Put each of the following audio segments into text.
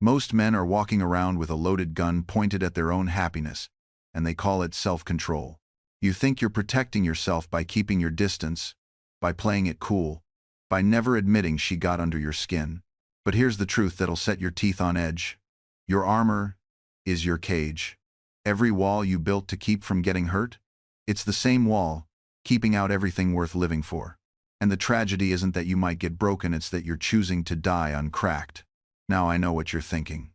Most men are walking around with a loaded gun pointed at their own happiness, and they call it self-control. You think you're protecting yourself by keeping your distance, by playing it cool, by never admitting she got under your skin. But here's the truth that'll set your teeth on edge. Your armor is your cage. Every wall you built to keep from getting hurt, it's the same wall, keeping out everything worth living for. And the tragedy isn't that you might get broken, it's that you're choosing to die uncracked. Now I know what you're thinking.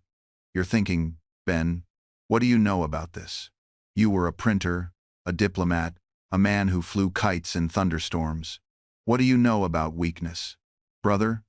You're thinking, Ben, what do you know about this? You were a printer, a diplomat, a man who flew kites in thunderstorms. What do you know about weakness? Brother,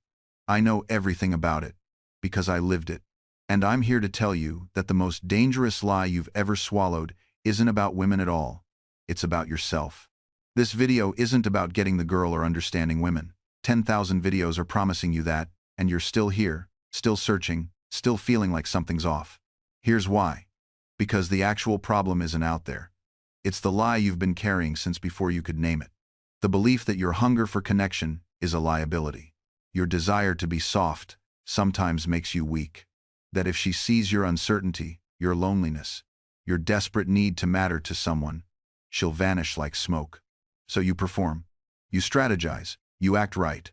I know everything about it, because I lived it. And I'm here to tell you that the most dangerous lie you've ever swallowed isn't about women at all. It's about yourself. This video isn't about getting the girl or understanding women. 10,000 videos are promising you that, and you're still here, still searching, still feeling like something's off. Here's why. Because the actual problem isn't out there. It's the lie you've been carrying since before you could name it. The belief that your hunger for connection is a liability. Your desire to be soft sometimes makes you weak. That if she sees your uncertainty, your loneliness, your desperate need to matter to someone, she'll vanish like smoke. So you perform. You strategize. You act right.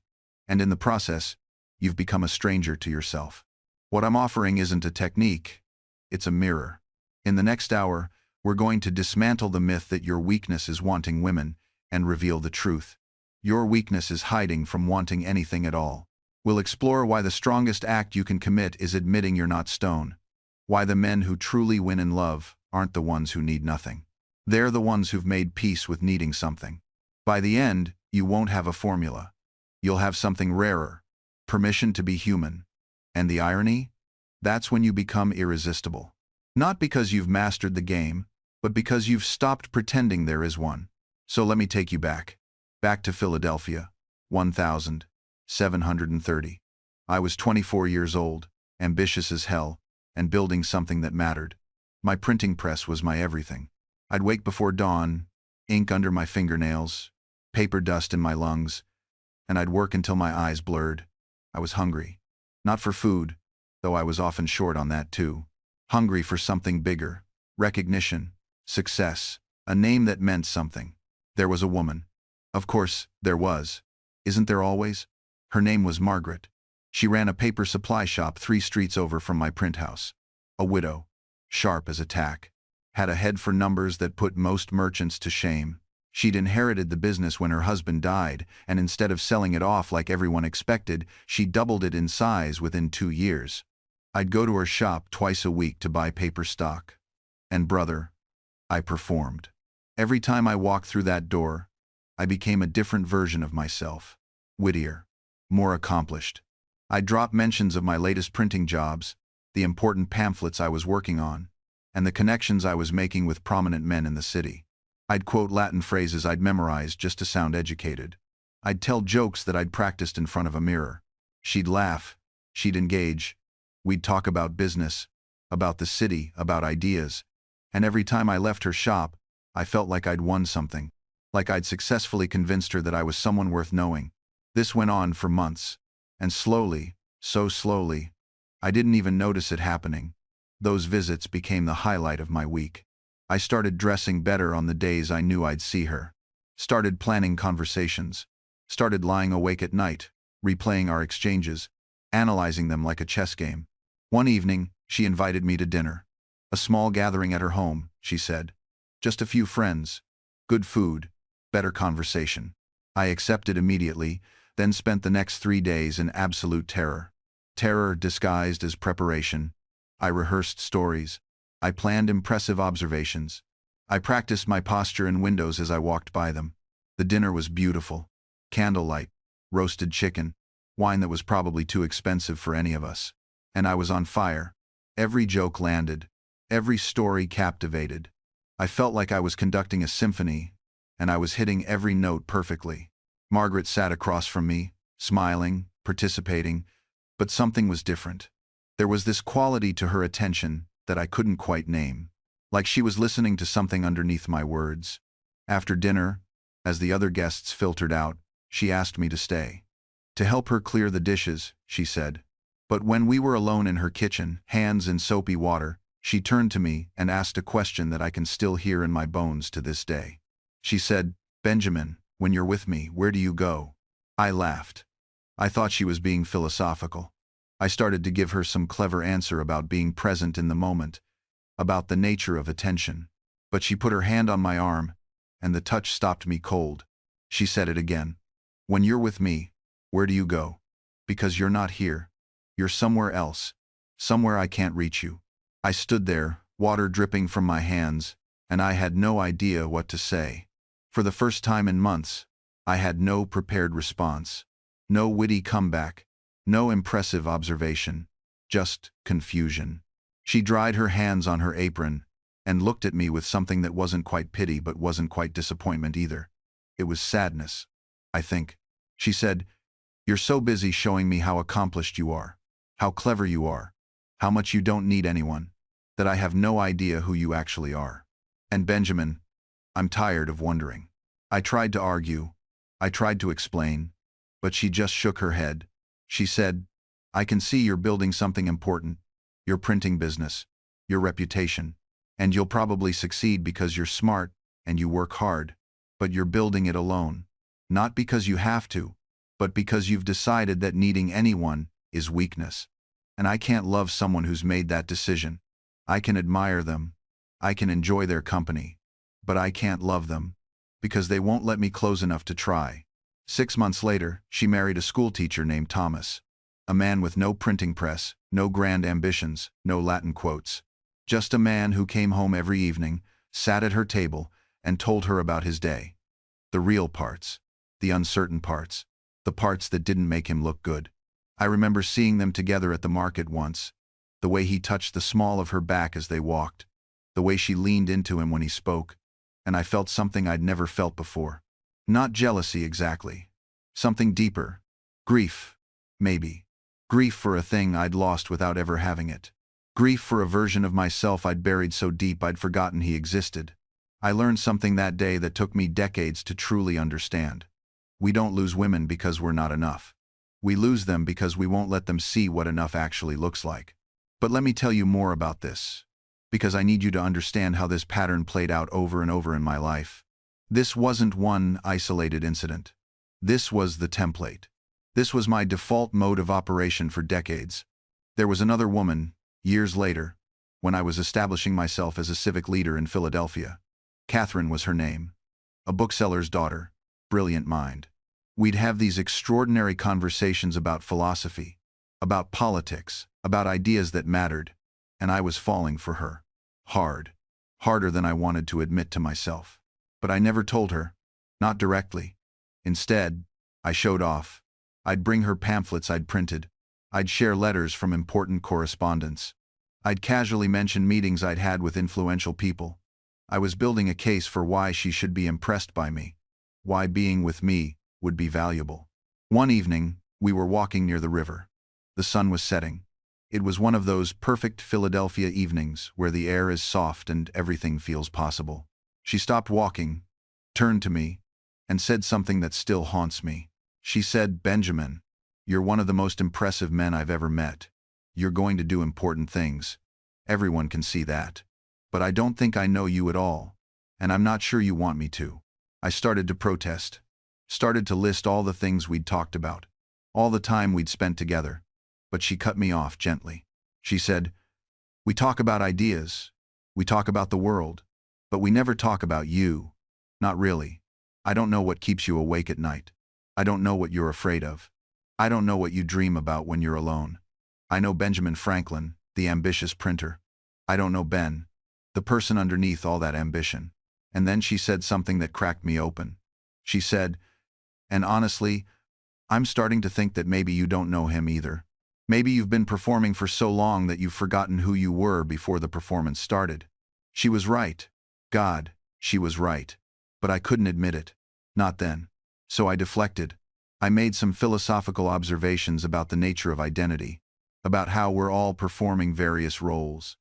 And in the process, you've become a stranger to yourself. What I'm offering isn't a technique. It's a mirror. In the next hour, we're going to dismantle the myth that your weakness is wanting women and reveal the truth. Your weakness is hiding from wanting anything at all. We'll explore why the strongest act you can commit is admitting you're not stone. Why the men who truly win in love aren't the ones who need nothing. They're the ones who've made peace with needing something. By the end, you won't have a formula. You'll have something rarer. Permission to be human. And the irony? That's when you become irresistible. Not because you've mastered the game, but because you've stopped pretending there is one. So let me take you back. Back to Philadelphia, 1730. I was 24 years old, ambitious as hell, and building something that mattered. My printing press was my everything. I'd wake before dawn, ink under my fingernails, paper dust in my lungs, and I'd work until my eyes blurred. I was hungry. Not for food, though I was often short on that too. Hungry for something bigger, recognition, success, a name that meant something. There was a woman. Of course, there was. Isn't there always? Her name was Margaret. She ran a paper supply shop 3 streets over from my print house. A widow, sharp as a tack. Had a head for numbers that put most merchants to shame. She'd inherited the business when her husband died, and instead of selling it off like everyone expected, she doubled it in size within 2 years. I'd go to her shop twice a week to buy paper stock. And brother, I performed. Every time I walked through that door, I became a different version of myself. Wittier, more accomplished. I'd drop mentions of my latest printing jobs, the important pamphlets I was working on, and the connections I was making with prominent men in the city. I'd quote Latin phrases I'd memorized just to sound educated. I'd tell jokes that I'd practiced in front of a mirror. She'd laugh. She'd engage. We'd talk about business, about the city, about ideas. And every time I left her shop, I felt like I'd won something. Like I'd successfully convinced her that I was someone worth knowing. This went on for months. And slowly, so slowly, I didn't even notice it happening. Those visits became the highlight of my week. I started dressing better on the days I knew I'd see her. Started planning conversations. Started lying awake at night, replaying our exchanges, analyzing them like a chess game. One evening, she invited me to dinner. A small gathering at her home, she said. Just a few friends. Good food. Better conversation. I accepted immediately, then spent the next 3 days in absolute terror. Terror disguised as preparation. I rehearsed stories. I planned impressive observations. I practiced my posture in windows as I walked by them. The dinner was beautiful. Candlelight, roasted chicken, wine that was probably too expensive for any of us. And I was on fire. Every joke landed. Every story captivated. I felt like I was conducting a symphony, and I was hitting every note perfectly. Margaret sat across from me, smiling, participating, but something was different. There was this quality to her attention that I couldn't quite name, like she was listening to something underneath my words. After dinner, as the other guests filtered out, she asked me to stay. To help her clear the dishes, she said. But when we were alone in her kitchen, hands in soapy water, she turned to me and asked a question that I can still hear in my bones to this day. She said, "Benjamin, when you're with me, where do you go?" I laughed. I thought she was being philosophical. I started to give her some clever answer about being present in the moment, about the nature of attention. But she put her hand on my arm, and the touch stopped me cold. She said it again. "When you're with me, where do you go? Because you're not here. You're somewhere else. Somewhere I can't reach you." I stood there, water dripping from my hands, and I had no idea what to say. For the first time in months, I had no prepared response, no witty comeback, no impressive observation, just confusion. She dried her hands on her apron and looked at me with something that wasn't quite pity but wasn't quite disappointment either. It was sadness, I think. She said, "You're so busy showing me how accomplished you are, how clever you are, how much you don't need anyone, that I have no idea who you actually are. And Benjamin, I'm tired of wondering." I tried to argue. I tried to explain. But she just shook her head. She said, "I can see you're building something important, your printing business, your reputation. And you'll probably succeed because you're smart and you work hard. But you're building it alone. Not because you have to, but because you've decided that needing anyone is weakness. And I can't love someone who's made that decision. I can admire them. I can enjoy their company. But I can't love them, because they won't let me close enough to try." 6 months later, she married a schoolteacher named Thomas. A man with no printing press, no grand ambitions, no Latin quotes. Just a man who came home every evening, sat at her table, and told her about his day. The real parts. The uncertain parts. The parts that didn't make him look good. I remember seeing them together at the market once. The way he touched the small of her back as they walked. The way she leaned into him when he spoke. And I felt something I'd never felt before. Not jealousy exactly. Something deeper. Grief, maybe. Grief for a thing I'd lost without ever having it. Grief for a version of myself I'd buried so deep I'd forgotten he existed. I learned something that day that took me decades to truly understand. We don't lose women because we're not enough. We lose them because we won't let them see what enough actually looks like. But let me tell you more about this, because I need you to understand how this pattern played out over and over in my life. This wasn't one isolated incident. This was the template. This was my default mode of operation for decades. There was another woman, years later, when I was establishing myself as a civic leader in Philadelphia. Catherine was her name. A bookseller's daughter, brilliant mind. We'd have these extraordinary conversations about philosophy, about politics, about ideas that mattered, and I was falling for her. Hard. Harder than I wanted to admit to myself. But I never told her. Not directly. Instead, I showed off. I'd bring her pamphlets I'd printed. I'd share letters from important correspondents. I'd casually mention meetings I'd had with influential people. I was building a case for why she should be impressed by me. Why being with me would be valuable. One evening, we were walking near the river. The sun was setting. It was one of those perfect Philadelphia evenings where the air is soft and everything feels possible. She stopped walking, turned to me, and said something that still haunts me. She said, "Benjamin, you're one of the most impressive men I've ever met. You're going to do important things. Everyone can see that. But I don't think I know you at all, and I'm not sure you want me to." I started to protest. Started to list all the things we'd talked about, all the time we'd spent together. But she cut me off gently. She said, "We talk about ideas. We talk about the world. But we never talk about you. Not really. I don't know what keeps you awake at night. I don't know what you're afraid of. I don't know what you dream about when you're alone. I know Benjamin Franklin, the ambitious printer. I don't know Ben, the person underneath all that ambition." And then she said something that cracked me open. She said, "And honestly, I'm starting to think that maybe you don't know him either. Maybe you've been performing for so long that you've forgotten who you were before the performance started." She was right. God, she was right. But I couldn't admit it. Not then. So I deflected. I made some philosophical observations about the nature of identity, about how we're all performing various roles,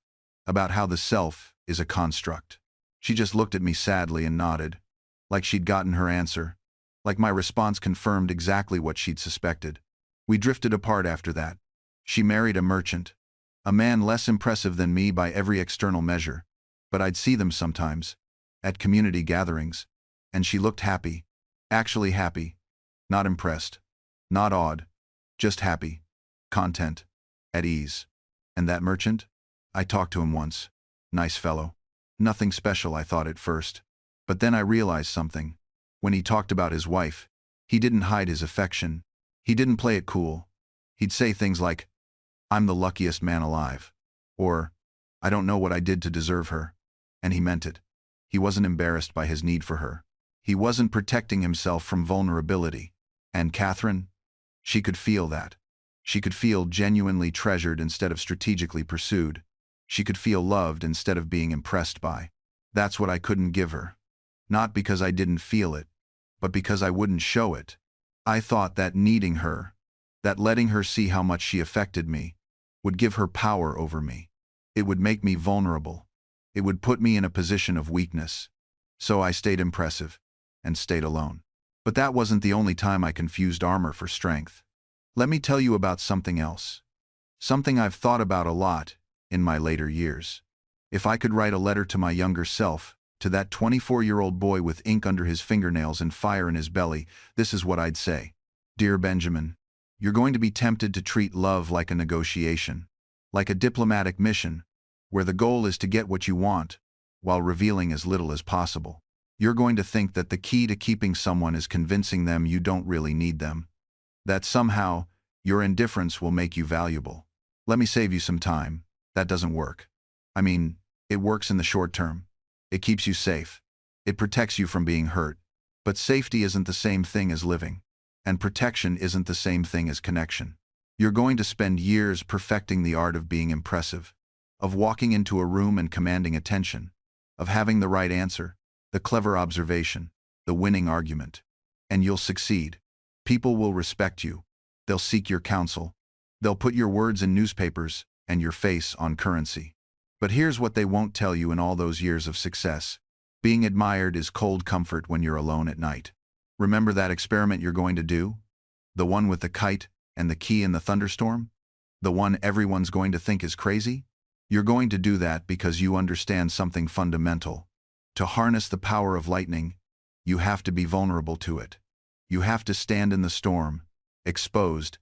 about how the self is a construct. She just looked at me sadly and nodded, like she'd gotten her answer, like my response confirmed exactly what she'd suspected. We drifted apart after that. She married a merchant. A man less impressive than me by every external measure. But I'd see them sometimes. At community gatherings. And she looked happy. Actually happy. Not impressed. Not awed. Just happy. Content. At ease. And that merchant? I talked to him once. Nice fellow. Nothing special, I thought at first. But then I realized something. When he talked about his wife, he didn't hide his affection. He didn't play it cool. He'd say things like, "I'm the luckiest man alive." Or, "I don't know what I did to deserve her." And he meant it. He wasn't embarrassed by his need for her. He wasn't protecting himself from vulnerability. And Catherine? She could feel that. She could feel genuinely treasured instead of strategically pursued. She could feel loved instead of being impressed by. That's what I couldn't give her. Not because I didn't feel it, but because I wouldn't show it. I thought that needing her, that letting her see how much she affected me, would give her power over me. It would make me vulnerable. It would put me in a position of weakness. So I stayed impressive, and stayed alone. But that wasn't the only time I confused armor for strength. Let me tell you about something else. Something I've thought about a lot in my later years. If I could write a letter to my younger self, to that 24-year-old boy with ink under his fingernails and fire in his belly, this is what I'd say. Dear Benjamin, you're going to be tempted to treat love like a negotiation, like a diplomatic mission, where the goal is to get what you want, while revealing as little as possible. You're going to think that the key to keeping someone is convincing them you don't really need them, that somehow your indifference will make you valuable. Let me save you some time. That doesn't work. I mean, it works in the short term. It keeps you safe. It protects you from being hurt. But safety isn't the same thing as living. And protection isn't the same thing as connection. You're going to spend years perfecting the art of being impressive, of walking into a room and commanding attention, of having the right answer, the clever observation, the winning argument. And you'll succeed. People will respect you. They'll seek your counsel. They'll put your words in newspapers and your face on currency. But here's what they won't tell you in all those years of success. Being admired is cold comfort when you're alone at night. Remember that experiment you're going to do? The one with the kite and the key in the thunderstorm? The one everyone's going to think is crazy? You're going to do that because you understand something fundamental. To harness the power of lightning, you have to be vulnerable to it. You have to stand in the storm, exposed,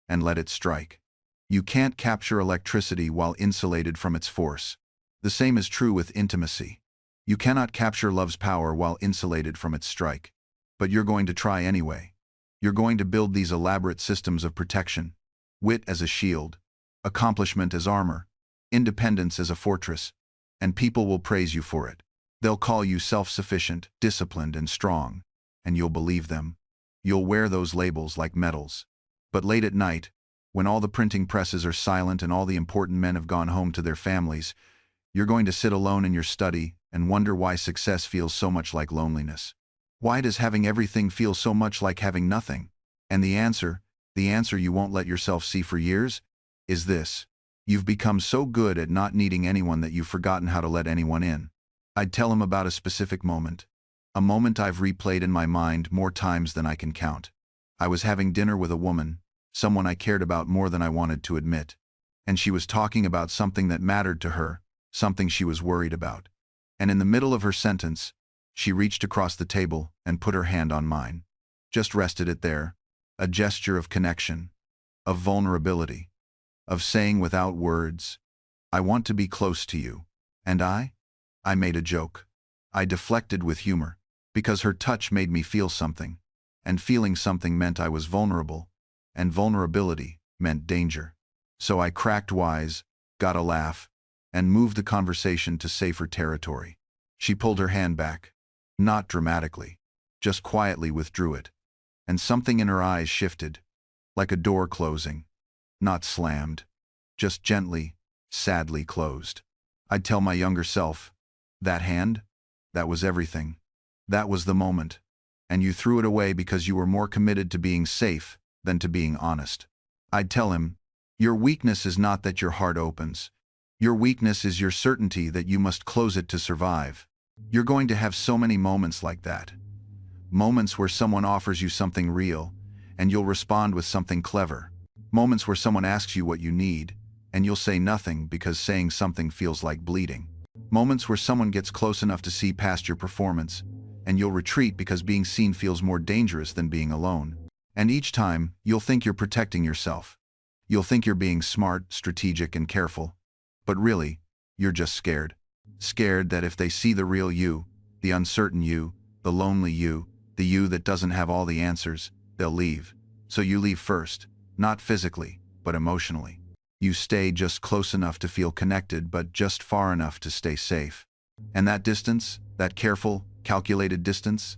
and let it strike. You can't capture electricity while insulated from its force. The same is true with intimacy. You cannot capture love's power while insulated from its strike. But you're going to try anyway. You're going to build these elaborate systems of protection. Wit as a shield, accomplishment as armor, independence as a fortress, and people will praise you for it. They'll call you self-sufficient, disciplined, and strong, and you'll believe them. You'll wear those labels like medals. But late at night, when all the printing presses are silent and all the important men have gone home to their families, you're going to sit alone in your study and wonder why success feels so much like loneliness. Why does having everything feel so much like having nothing? And the answer you won't let yourself see for years, is this. You've become so good at not needing anyone that you've forgotten how to let anyone in. I'd tell him about a specific moment. A moment I've replayed in my mind more times than I can count. I was having dinner with a woman, someone I cared about more than I wanted to admit. And she was talking about something that mattered to her, something she was worried about. And in the middle of her sentence, she reached across the table and put her hand on mine. Just rested it there, a gesture of connection, of vulnerability, of saying without words, "I want to be close to you." And I made a joke. I deflected with humor, because her touch made me feel something, and feeling something meant I was vulnerable, and vulnerability meant danger. So I cracked wise, got a laugh, and moved the conversation to safer territory. She pulled her hand back. Not dramatically, just quietly withdrew it. And something in her eyes shifted, like a door closing. Not slammed, just gently, sadly closed. I'd tell my younger self, that hand, that was everything. That was the moment. And you threw it away because you were more committed to being safe than to being honest. I'd tell him, your weakness is not that your heart opens. Your weakness is your certainty that you must close it to survive. You're going to have so many moments like that. Moments where someone offers you something real, and you'll respond with something clever. Moments where someone asks you what you need, and you'll say nothing because saying something feels like bleeding. Moments where someone gets close enough to see past your performance, and you'll retreat because being seen feels more dangerous than being alone. And each time, you'll think you're protecting yourself. You'll think you're being smart, strategic, and careful. But really, you're just scared. Scared that if they see the real you, the uncertain you, the lonely you, the you that doesn't have all the answers, they'll leave. So you leave first, not physically, but emotionally. You stay just close enough to feel connected, but just far enough to stay safe. And that distance, that careful, calculated distance,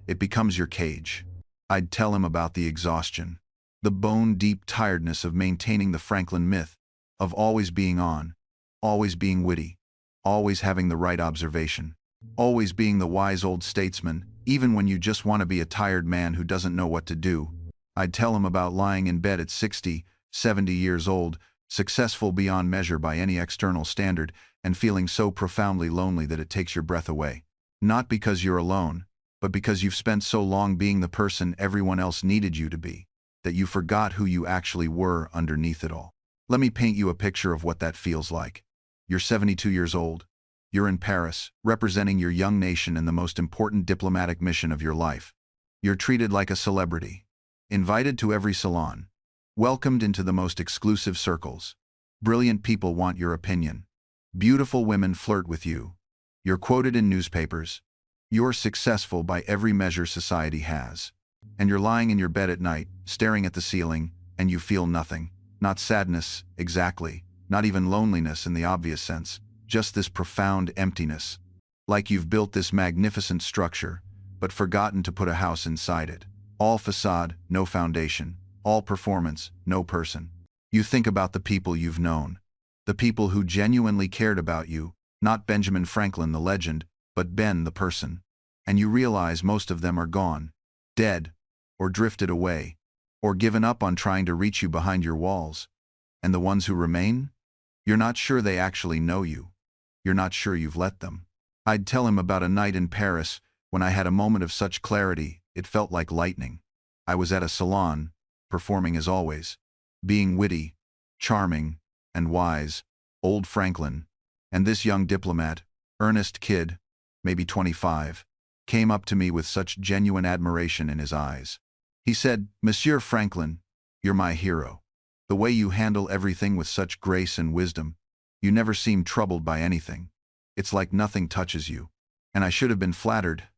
it becomes your cage. I'd tell him about the exhaustion, the bone-deep tiredness of maintaining the Franklin myth, of always being on, always being witty, always having the right observation, always being the wise old statesman, even when you just want to be a tired man who doesn't know what to do. I'd tell him about lying in bed at 60, 70 years old, successful beyond measure by any external standard, and feeling so profoundly lonely that it takes your breath away. Not because you're alone, but because you've spent so long being the person everyone else needed you to be, that you forgot who you actually were underneath it all. Let me paint you a picture of what that feels like. You're 72 years old. You're in Paris, representing your young nation in the most important diplomatic mission of your life. You're treated like a celebrity, invited to every salon, welcomed into the most exclusive circles. Brilliant people want your opinion. Beautiful women flirt with you. You're quoted in newspapers. You're successful by every measure society has. And you're lying in your bed at night, staring at the ceiling, and you feel nothing. Not sadness, exactly. Not even loneliness in the obvious sense. Just this profound emptiness. Like you've built this magnificent structure, but forgotten to put a house inside it. All facade, no foundation. All performance, no person. You think about the people you've known. The people who genuinely cared about you, not Benjamin Franklin the legend, but Ben the person. And you realize most of them are gone, dead, or drifted away, or given up on trying to reach you behind your walls. And the ones who remain? You're not sure they actually know you. You're not sure you've let them. I'd tell him about a night in Paris when I had a moment of such clarity, it felt like lightning. I was at a salon, performing as always, being witty, charming, and wise, old Franklin, and this young diplomat, earnest kid, maybe 25, came up to me with such genuine admiration in his eyes. He said, "Monsieur Franklin, you're my hero. The way you handle everything with such grace and wisdom, you never seem troubled by anything. It's like nothing touches you." And I should have been flattered.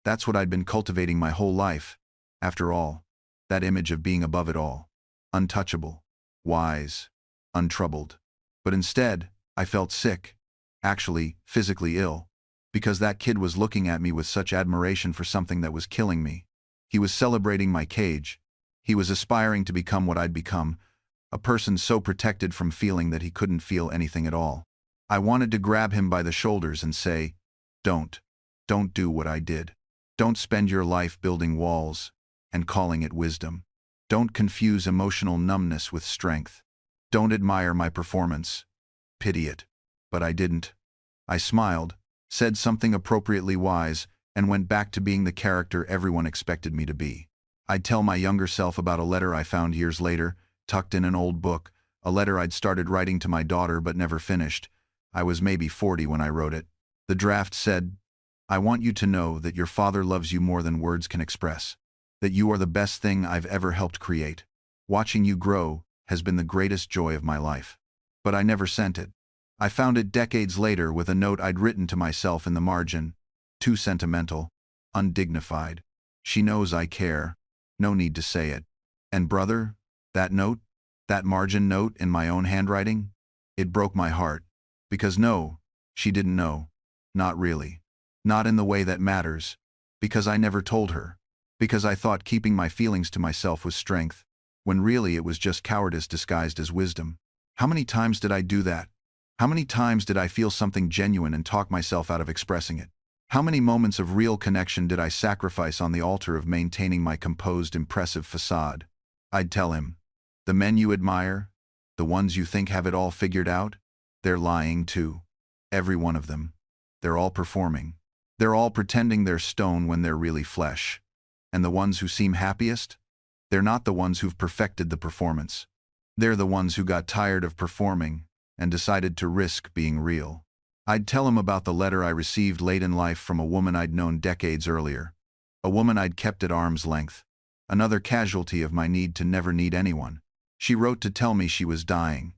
That's what I'd been cultivating my whole life. After all, that image of being above it all, untouchable, wise, untroubled. But instead, I felt sick, actually physically ill, because that kid was looking at me with such admiration for something that was killing me. He was celebrating my cage. He was aspiring to become what I'd become, a person so protected from feeling that he couldn't feel anything at all. I wanted to grab him by the shoulders and say, Don't do what I did. Don't spend your life building walls and calling it wisdom. Don't confuse emotional numbness with strength. Don't admire my performance. Pity it." But I didn't. I smiled, said something appropriately wise, and went back to being the character everyone expected me to be. I'd tell my younger self about a letter I found years later, tucked in an old book, a letter I'd started writing to my daughter but never finished. I was maybe 40 when I wrote it. The draft said, "I want you to know that your father loves you more than words can express. That you are the best thing I've ever helped create. Watching you grow has been the greatest joy of my life." But I never sent it. I found it decades later with a note I'd written to myself in the margin. Too sentimental, undignified. She knows I care. No need to say it. And brother, that note, that margin note in my own handwriting, it broke my heart. Because no, she didn't know. Not really. Not in the way that matters. Because I never told her. Because I thought keeping my feelings to myself was strength, when really it was just cowardice disguised as wisdom. How many times did I do that? How many times did I feel something genuine and talk myself out of expressing it? How many moments of real connection did I sacrifice on the altar of maintaining my composed, impressive facade? I'd tell him, "The men you admire, the ones you think have it all figured out, they're lying too. Every one of them. They're all performing. They're all pretending they're stone when they're really flesh. And the ones who seem happiest? They're not the ones who've perfected the performance. They're the ones who got tired of performing and decided to risk being real. I'd tell him about the letter I received late in life from a woman I'd known decades earlier. A woman I'd kept at arm's length. Another casualty of my need to never need anyone. She wrote to tell me she was dying.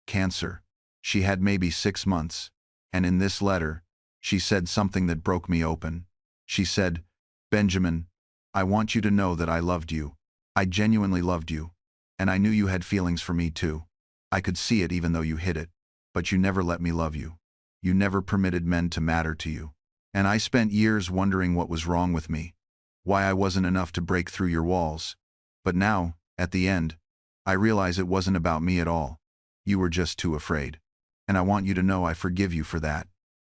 Cancer. She had maybe 6 months. And in this letter, she said something that broke me open. She said, "Benjamin, I want you to know that I loved you. I genuinely loved you. And I knew you had feelings for me too. I could see it even though you hid it. But you never let me love you. You never permitted men to matter to you. And I spent years wondering what was wrong with me. Why I wasn't enough to break through your walls. But now, at the end, I realize it wasn't about me at all. You were just too afraid. And I want you to know I forgive you for that.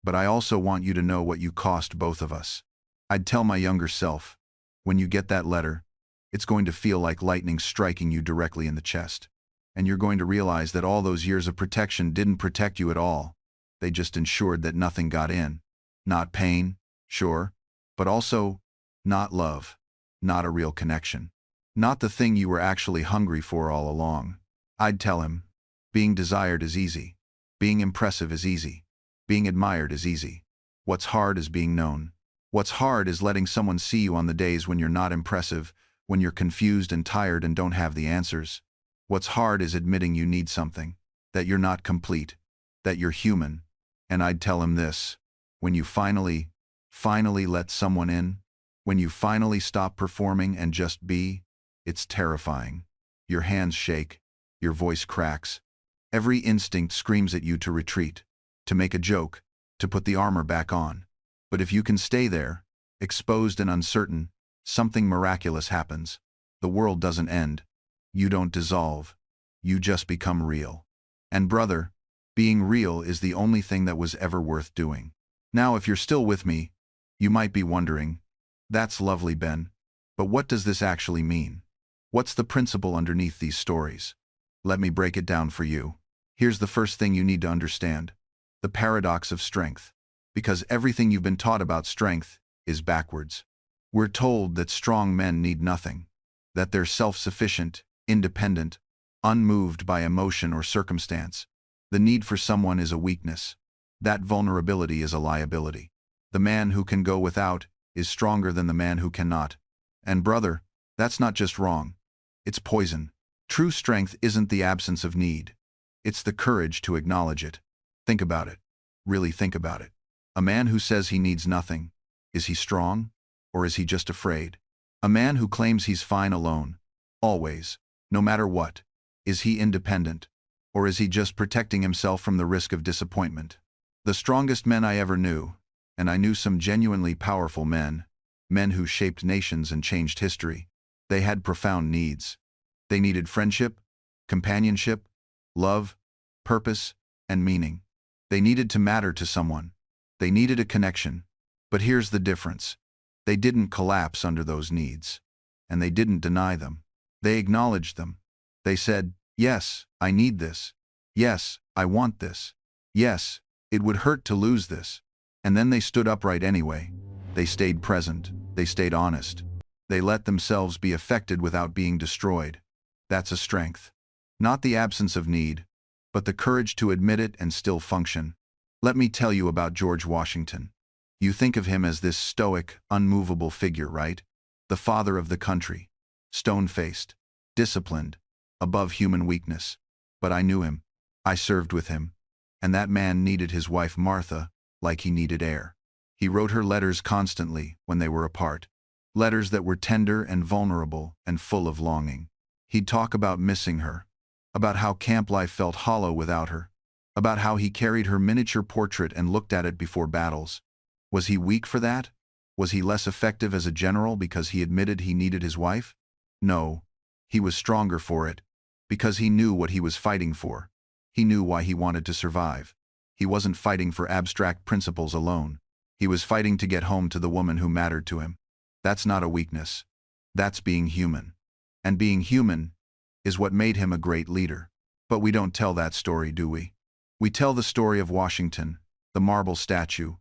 But I also want you to know what you cost both of us." I'd tell my younger self, when you get that letter, it's going to feel like lightning striking you directly in the chest. And you're going to realize that all those years of protection didn't protect you at all. They just ensured that nothing got in. Not pain, sure, but also not love, not a real connection. Not the thing you were actually hungry for all along. I'd tell him, being desired is easy. Being impressive is easy. Being admired is easy. What's hard is being known. What's hard is letting someone see you on the days when you're not impressive, when you're confused and tired and don't have the answers. What's hard is admitting you need something, that you're not complete, that you're human. And I'd tell him this, when you finally let someone in, when you finally stop performing and just be, it's terrifying. Your hands shake, your voice cracks. Every instinct screams at you to retreat, to make a joke, to put the armor back on. But if you can stay there, exposed and uncertain, something miraculous happens. The world doesn't end. You don't dissolve. You just become real. And brother, being real is the only thing that was ever worth doing. Now, if you're still with me, you might be wondering, "That's lovely, Ben, but what does this actually mean? What's the principle underneath these stories?" Let me break it down for you. Here's the first thing you need to understand: the paradox of strength. Because everything you've been taught about strength is backwards. We're told that strong men need nothing, that they're self-sufficient, independent, unmoved by emotion or circumstance. The need for someone is a weakness. That vulnerability is a liability. The man who can go without is stronger than the man who cannot. And brother, that's not just wrong. It's poison. True strength isn't the absence of need. It's the courage to acknowledge it. Think about it. Really think about it. A man who says he needs nothing, is he strong? Or is he just afraid? A man who claims he's fine alone, always, no matter what, is he independent? Or is he just protecting himself from the risk of disappointment? The strongest men I ever knew, and I knew some genuinely powerful men who shaped nations and changed history, they had profound needs. They needed friendship, companionship, love, purpose, and meaning. They needed to matter to someone. They needed a connection. But here's the difference. They didn't collapse under those needs. And they didn't deny them. They acknowledged them. They said, "Yes, I need this. Yes, I want this. Yes, it would hurt to lose this." And then they stood upright anyway. They stayed present. They stayed honest. They let themselves be affected without being destroyed. That's a strength. Not the absence of need, but the courage to admit it and still function. Let me tell you about George Washington. You think of him as this stoic, unmovable figure, right? The father of the country. Stone-faced, disciplined, above human weakness. But I knew him. I served with him. And that man needed his wife Martha like he needed air. He wrote her letters constantly when they were apart. Letters that were tender and vulnerable and full of longing. He'd talk about missing her, about how camp life felt hollow without her, about how he carried her miniature portrait and looked at it before battles. Was he weak for that? Was he less effective as a general because he admitted he needed his wife? No, he was stronger for it, because he knew what he was fighting for. He knew why he wanted to survive. He wasn't fighting for abstract principles alone. He was fighting to get home to the woman who mattered to him. That's not a weakness. That's being human. And being human is what made him a great leader. But we don't tell that story, do we? We tell the story of Washington, the marble statue.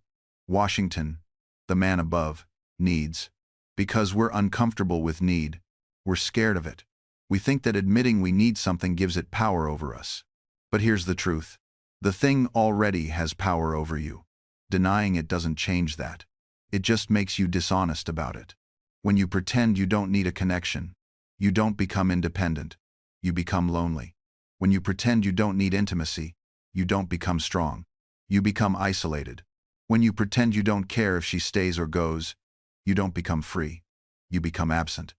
Washington, the man above, needs. Because we're uncomfortable with need. We're scared of it. We think that admitting we need something gives it power over us. But here's the truth. The thing already has power over you. Denying it doesn't change that. It just makes you dishonest about it. When you pretend you don't need a connection, you don't become independent. You become lonely. When you pretend you don't need intimacy, you don't become strong. You become isolated. When you pretend you don't care if she stays or goes, you don't become free. You become absent.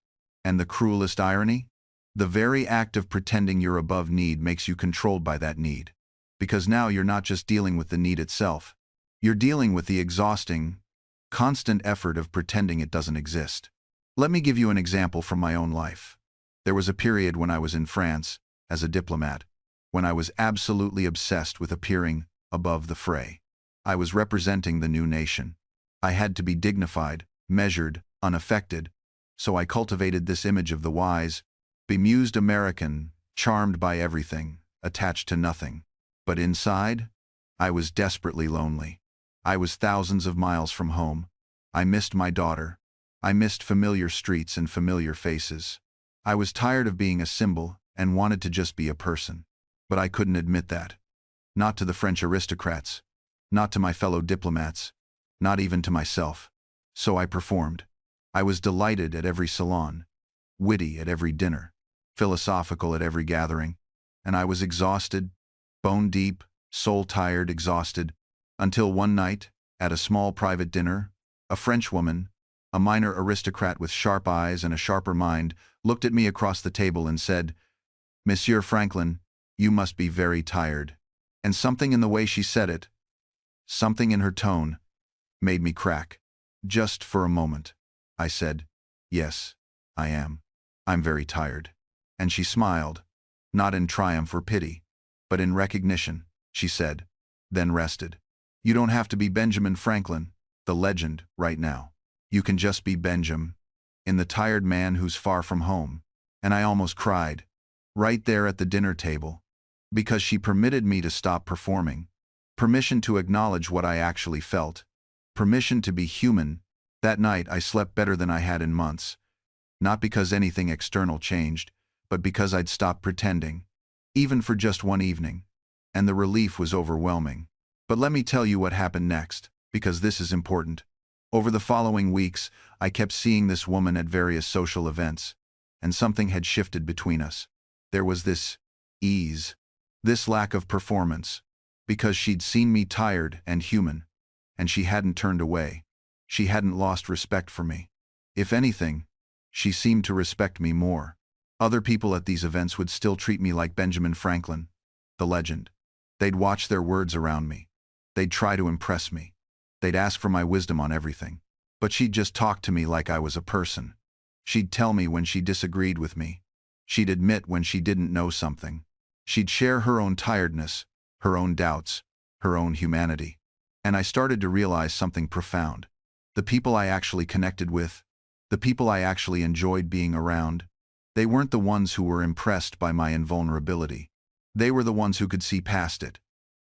And the cruelest irony? The very act of pretending you're above need makes you controlled by that need. Because now you're not just dealing with the need itself. You're dealing with the exhausting, constant effort of pretending it doesn't exist. Let me give you an example from my own life. There was a period when I was in France, as a diplomat, when I was absolutely obsessed with appearing above the fray. I was representing the new nation. I had to be dignified, measured, unaffected, so I cultivated this image of the wise, bemused American, charmed by everything, attached to nothing. But inside, I was desperately lonely. I was thousands of miles from home. I missed my daughter. I missed familiar streets and familiar faces. I was tired of being a symbol and wanted to just be a person. But I couldn't admit that. Not to the French aristocrats. Not to my fellow diplomats. Not even to myself. So I performed. I was delighted at every salon, witty at every dinner, philosophical at every gathering, and I was exhausted, bone-deep, soul-tired, exhausted, until one night, at a small private dinner, a French woman, a minor aristocrat with sharp eyes and a sharper mind, looked at me across the table and said, "Monsieur Franklin, you must be very tired." And something in the way she said it, something in her tone, made me crack. Just for a moment. I said, "Yes, I am. I'm very tired." And she smiled, not in triumph or pity, but in recognition, she said, then rested. You don't have to be Benjamin Franklin, the legend, right now. You can just be Benjamin, in the tired man who's far from home. And I almost cried, right there at the dinner table, because she permitted me to stop performing, permission to acknowledge what I actually felt, permission to be human. That night I slept better than I had in months, not because anything external changed, but because I'd stopped pretending, even for just one evening, and the relief was overwhelming. But let me tell you what happened next, because this is important. Over the following weeks, I kept seeing this woman at various social events, and something had shifted between us. There was this ease, this lack of performance, because she'd seen me tired and human, and she hadn't turned away. She hadn't lost respect for me. If anything, she seemed to respect me more. Other people at these events would still treat me like Benjamin Franklin, the legend. They'd watch their words around me. They'd try to impress me. They'd ask for my wisdom on everything. But she'd just talk to me like I was a person. She'd tell me when she disagreed with me. She'd admit when she didn't know something. She'd share her own tiredness, her own doubts, her own humanity. And I started to realize something profound. The people I actually connected with, the people I actually enjoyed being around, they weren't the ones who were impressed by my invulnerability. They were the ones who could see past it,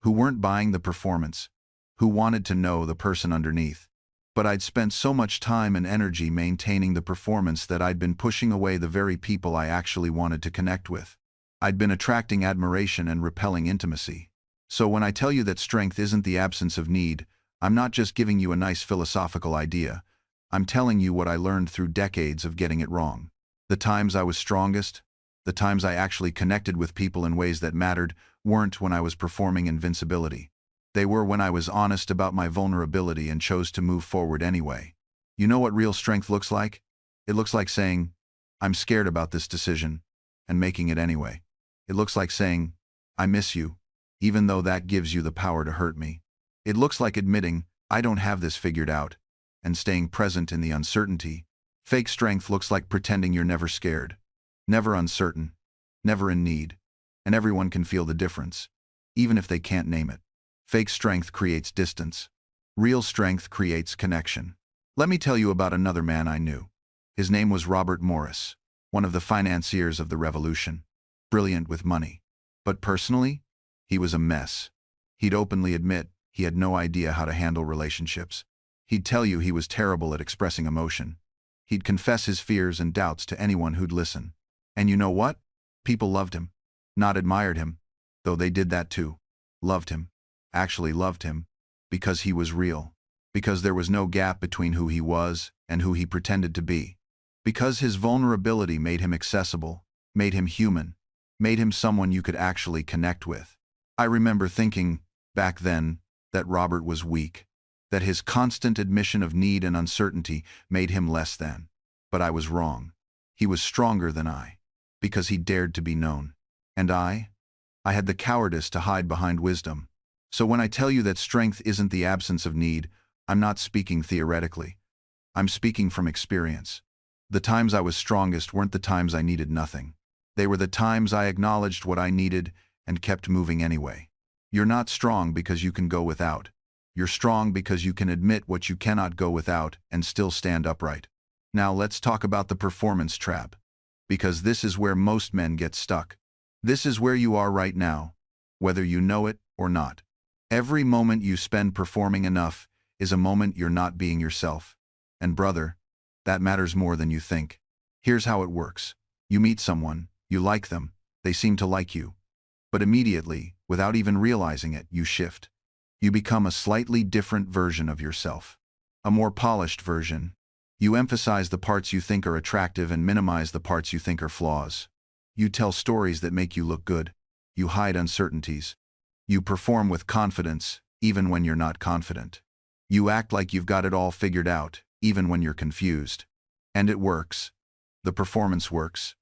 who weren't buying the performance, who wanted to know the person underneath. But I'd spent so much time and energy maintaining the performance that I'd been pushing away the very people I actually wanted to connect with. I'd been attracting admiration and repelling intimacy. So when I tell you that strength isn't the absence of need, I'm not just giving you a nice philosophical idea. I'm telling you what I learned through decades of getting it wrong. The times I was strongest, the times I actually connected with people in ways that mattered, weren't when I was performing invincibility. They were when I was honest about my vulnerability and chose to move forward anyway. You know what real strength looks like? It looks like saying, "I'm scared about this decision," and making it anyway. It looks like saying, "I miss you," even though that gives you the power to hurt me. It looks like admitting, "I don't have this figured out," and staying present in the uncertainty. Fake strength looks like pretending you're never scared, never uncertain, never in need, and everyone can feel the difference, even if they can't name it. Fake strength creates distance. Real strength creates connection. Let me tell you about another man I knew. His name was Robert Morris, one of the financiers of the Revolution, brilliant with money. But personally, he was a mess. He'd openly admit he had no idea how to handle relationships. He'd tell you he was terrible at expressing emotion. He'd confess his fears and doubts to anyone who'd listen. And you know what? People loved him. Not admired him, though they did that too. Loved him. Actually loved him. Because he was real. Because there was no gap between who he was and who he pretended to be. Because his vulnerability made him accessible, made him human, made him someone you could actually connect with. I remember thinking, back then, that Robert was weak, that his constant admission of need and uncertainty made him less than. But I was wrong. He was stronger than I, because he dared to be known. And I had the cowardice to hide behind wisdom. So when I tell you that strength isn't the absence of need, I'm not speaking theoretically. I'm speaking from experience. The times I was strongest weren't the times I needed nothing. They were the times I acknowledged what I needed and kept moving anyway. You're not strong because you can go without. You're strong because you can admit what you cannot go without and still stand upright. Now let's talk about the performance trap. Because this is where most men get stuck. This is where you are right now, whether you know it or not. Every moment you spend performing enough is a moment you're not being yourself. And brother, that matters more than you think. Here's how it works. You meet someone, you like them, they seem to like you. But immediately, without even realizing it, you shift. You become a slightly different version of yourself. A more polished version. You emphasize the parts you think are attractive and minimize the parts you think are flaws. You tell stories that make you look good. You hide uncertainties. You perform with confidence, even when you're not confident. You act like you've got it all figured out, even when you're confused. And it works. The performance works.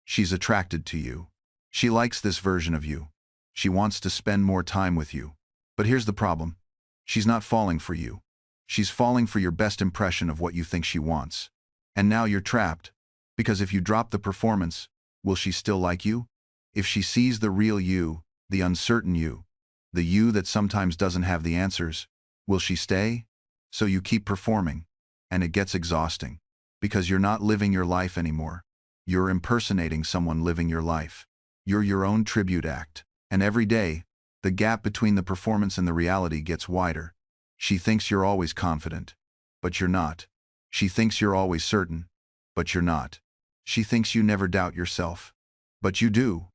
She's attracted to you. She likes this version of you. She wants to spend more time with you. But here's the problem. She's not falling for you. She's falling for your best impression of what you think she wants. And now you're trapped. Because if you drop the performance, will she still like you? If she sees the real you, the uncertain you, the you that sometimes doesn't have the answers, will she stay? So you keep performing. And it gets exhausting. Because you're not living your life anymore. You're impersonating someone living your life. You're your own tribute act. And every day, the gap between the performance and the reality gets wider. She thinks you're always confident, but you're not. She thinks you're always certain, but you're not. She thinks you never doubt yourself, but you do,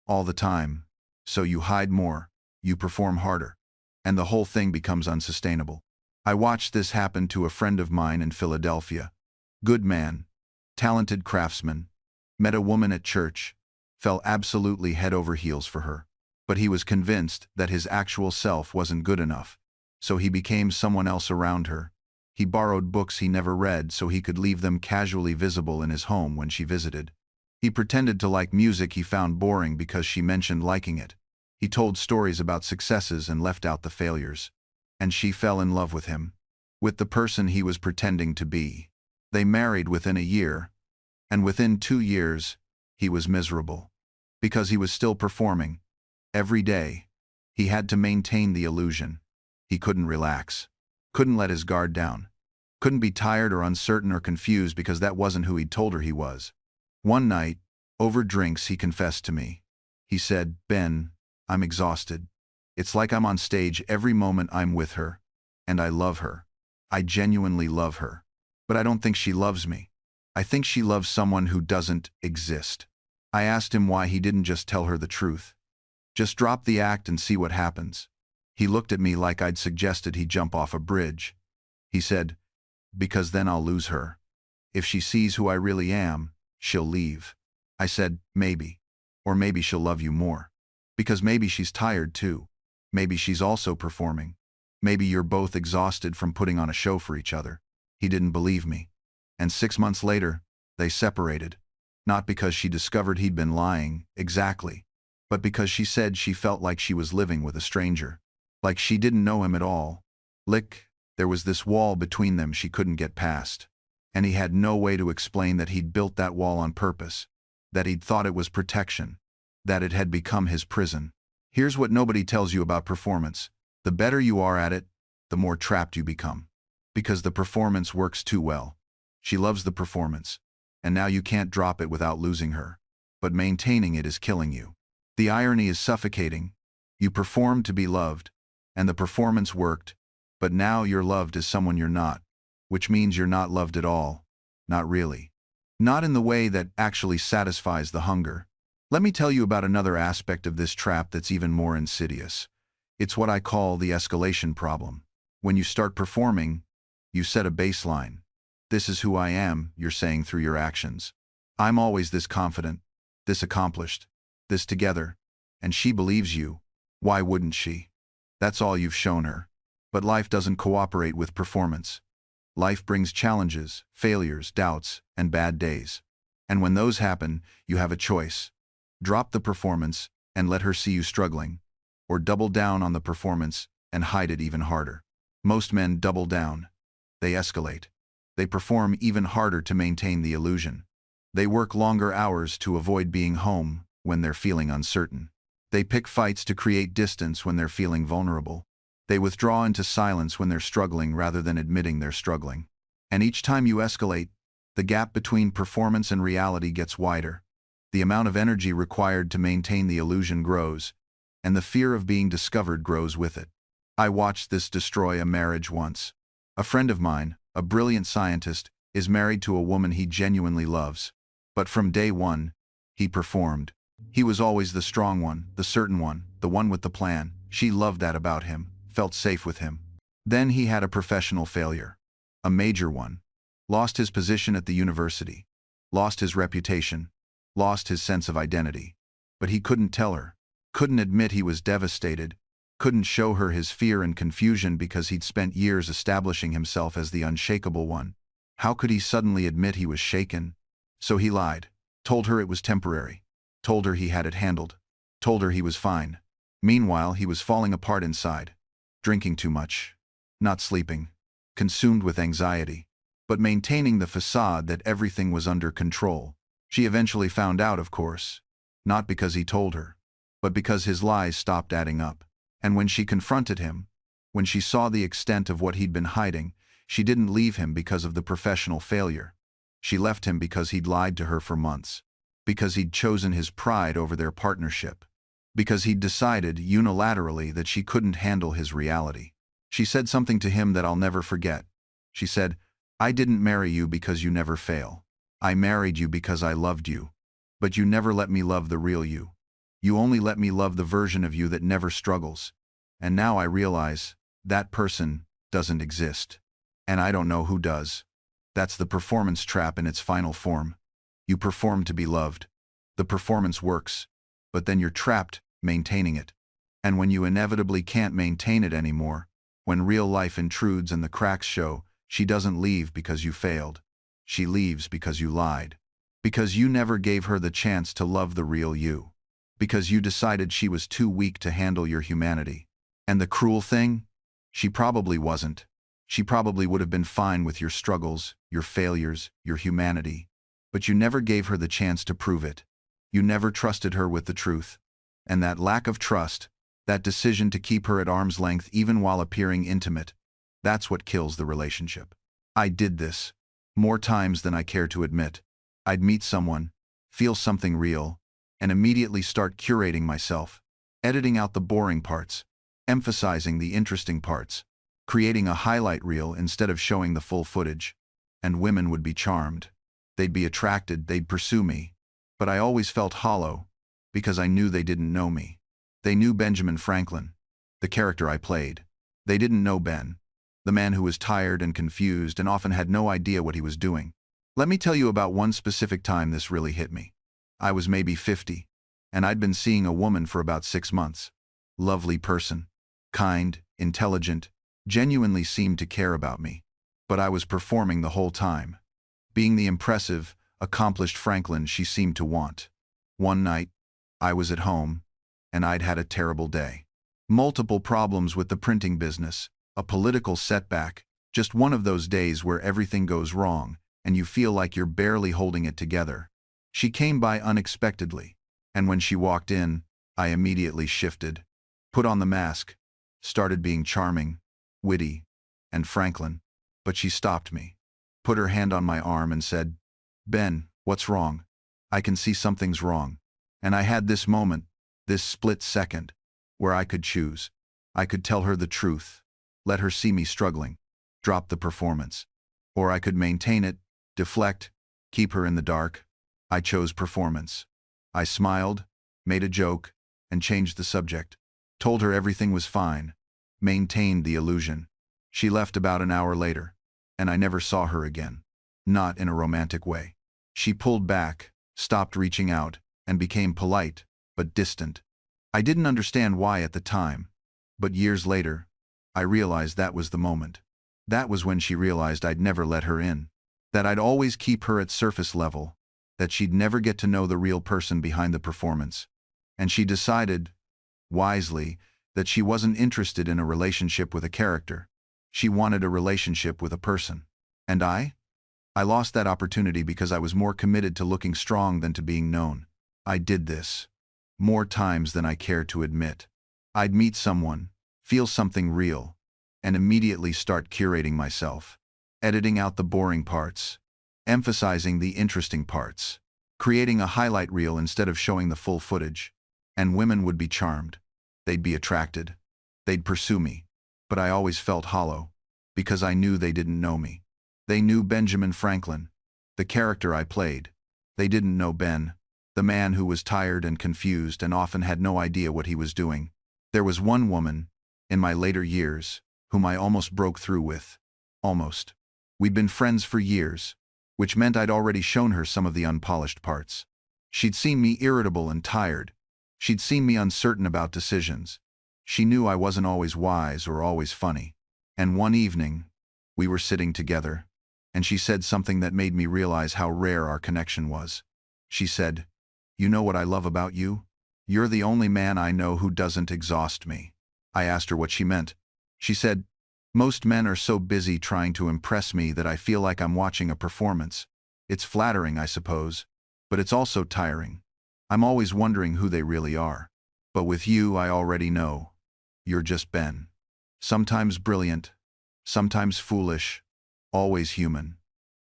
all the time. So you hide more, you perform harder, and the whole thing becomes unsustainable. I watched this happen to a friend of mine in Philadelphia. Good man, talented craftsman, met a woman at church, fell absolutely head over heels for her. But he was convinced that his actual self wasn't good enough, so he became someone else around her. He borrowed books he never read so he could leave them casually visible in his home when she visited. He pretended to like music he found boring because she mentioned liking it. He told stories about successes and left out the failures. And she fell in love with him, with the person he was pretending to be. They married within a year, and within 2 years, he was miserable. Because he was still performing. Every day, he had to maintain the illusion. He couldn't relax. Couldn't let his guard down. Couldn't be tired or uncertain or confused because that wasn't who he'd told her he was. One night, over drinks, he confessed to me. He said, "Ben, I'm exhausted. It's like I'm on stage every moment I'm with her. And I love her. I genuinely love her. But I don't think she loves me. I think she loves someone who doesn't exist." I asked him why he didn't just tell her the truth. Just drop the act and see what happens. He looked at me like I'd suggested he jump off a bridge. He said, "Because then I'll lose her. If she sees who I really am, she'll leave." I said, "Maybe. Or maybe she'll love you more. Because maybe she's tired too. Maybe she's also performing. Maybe you're both exhausted from putting on a show for each other." He didn't believe me. And 6 months later, they separated. Not because she discovered he'd been lying, exactly, but because she said she felt like she was living with a stranger. Like she didn't know him at all. There was this wall between them she couldn't get past. And he had no way to explain that he'd built that wall on purpose. That he'd thought it was protection. That it had become his prison. Here's what nobody tells you about performance. The better you are at it, the more trapped you become. Because the performance works too well. She loves the performance. And now you can't drop it without losing her. But maintaining it is killing you. The irony is suffocating. You performed to be loved, and the performance worked, but now you're loved as someone you're not, which means you're not loved at all. Not really. Not in the way that actually satisfies the hunger. Let me tell you about another aspect of this trap that's even more insidious. It's what I call the escalation problem. When you start performing, you set a baseline. This is who I am, you're saying through your actions. I'm always this confident, this accomplished, this together, and she believes you. Why wouldn't she? That's all you've shown her. But life doesn't cooperate with performance. Life brings challenges, failures, doubts, and bad days. And when those happen, you have a choice. Drop the performance and let her see you struggling, or double down on the performance and hide it even harder. Most men double down. They escalate. They perform even harder to maintain the illusion. They work longer hours to avoid being home when they're feeling uncertain. They pick fights to create distance when they're feeling vulnerable. They withdraw into silence when they're struggling rather than admitting they're struggling. And each time you escalate, the gap between performance and reality gets wider. The amount of energy required to maintain the illusion grows, and the fear of being discovered grows with it. I watched this destroy a marriage once. A friend of mine, a brilliant scientist, is married to a woman he genuinely loves. But from day one, he performed. He was always the strong one, the certain one, the one with the plan. She loved that about him, felt safe with him. Then he had a professional failure. A major one. Lost his position at the university. Lost his reputation. Lost his sense of identity. But he couldn't tell her. Couldn't admit he was devastated. Couldn't show her his fear and confusion because he'd spent years establishing himself as the unshakable one. How could he suddenly admit he was shaken? So he lied. Told her it was temporary. Told her he had it handled. Told her he was fine. Meanwhile, he was falling apart inside. Drinking too much. Not sleeping. Consumed with anxiety. But maintaining the facade that everything was under control. She eventually found out, of course. Not because he told her, but because his lies stopped adding up. And when she confronted him, when she saw the extent of what he'd been hiding, she didn't leave him because of the professional failure. She left him because he'd lied to her for months. Because he'd chosen his pride over their partnership. Because he'd decided unilaterally that she couldn't handle his reality. She said something to him that I'll never forget. She said, "I didn't marry you because you never fail. I married you because I loved you. But you never let me love the real you. You only let me love the version of you that never struggles. And now I realize that person doesn't exist. And I don't know who does." That's the performance trap in its final form. You perform to be loved. The performance works, but then you're trapped maintaining it. And when you inevitably can't maintain it anymore, when real life intrudes and the cracks show, she doesn't leave because you failed. She leaves because you lied. Because you never gave her the chance to love the real you. Because you decided she was too weak to handle your humanity. And the cruel thing? She probably wasn't. She probably would have been fine with your struggles, your failures, your humanity. But you never gave her the chance to prove it. You never trusted her with the truth. And that lack of trust, that decision to keep her at arm's length even while appearing intimate, that's what kills the relationship. I did this, more times than I care to admit. I'd meet someone, feel something real, and immediately start curating myself, editing out the boring parts, emphasizing the interesting parts, creating a highlight reel instead of showing the full footage. And women would be charmed. They'd be attracted, they'd pursue me. But I always felt hollow, because I knew they didn't know me. They knew Benjamin Franklin, the character I played. They didn't know Ben, the man who was tired and confused and often had no idea what he was doing. Let me tell you about one specific time this really hit me. I was maybe 50, and I'd been seeing a woman for about 6 months. Lovely person, kind, intelligent, genuinely seemed to care about me. But I was performing the whole time, being the impressive, accomplished Franklin she seemed to want. One night, I was at home, and I'd had a terrible day. Multiple problems with the printing business, a political setback, just one of those days where everything goes wrong, and you feel like you're barely holding it together. She came by unexpectedly, and when she walked in, I immediately shifted, put on the mask, started being charming, witty, and Franklin. But she stopped me, put her hand on my arm and said, "Ben, what's wrong? I can see something's wrong." And I had this moment, this split second, where I could choose. I could tell her the truth, let her see me struggling, drop the performance. Or I could maintain it, deflect, keep her in the dark. I chose performance. I smiled, made a joke, and changed the subject. Told her everything was fine. Maintained the illusion. She left about an hour later, and I never saw her again. Not in a romantic way. She pulled back, stopped reaching out, and became polite, but distant. I didn't understand why at the time, but years later, I realized that was the moment. That was when she realized I'd never let her in. That I'd always keep her at surface level. That she'd never get to know the real person behind the performance. And she decided, wisely, that she wasn't interested in a relationship with a character. She wanted a relationship with a person. And I lost that opportunity because I was more committed to looking strong than to being known. I did this more times than I care to admit. I'd meet someone, feel something real, and immediately start curating myself, editing out the boring parts, emphasizing the interesting parts, creating a highlight reel instead of showing the full footage. And women would be charmed. They'd be attracted. They'd pursue me. But I always felt hollow, because I knew they didn't know me. They knew Benjamin Franklin, the character I played. They didn't know Ben, the man who was tired and confused and often had no idea what he was doing. There was one woman, in my later years, whom I almost broke through with. Almost. We'd been friends for years, which meant I'd already shown her some of the unpolished parts. She'd seen me irritable and tired. She'd seen me uncertain about decisions. She knew I wasn't always wise or always funny. And one evening, we were sitting together, and she said something that made me realize how rare our connection was. She said, "You know what I love about you? You're the only man I know who doesn't exhaust me." I asked her what she meant. She said, "Most men are so busy trying to impress me that I feel like I'm watching a performance. It's flattering, I suppose, but it's also tiring. I'm always wondering who they really are. But with you, I already know. You're just Ben. Sometimes brilliant, sometimes foolish, always human.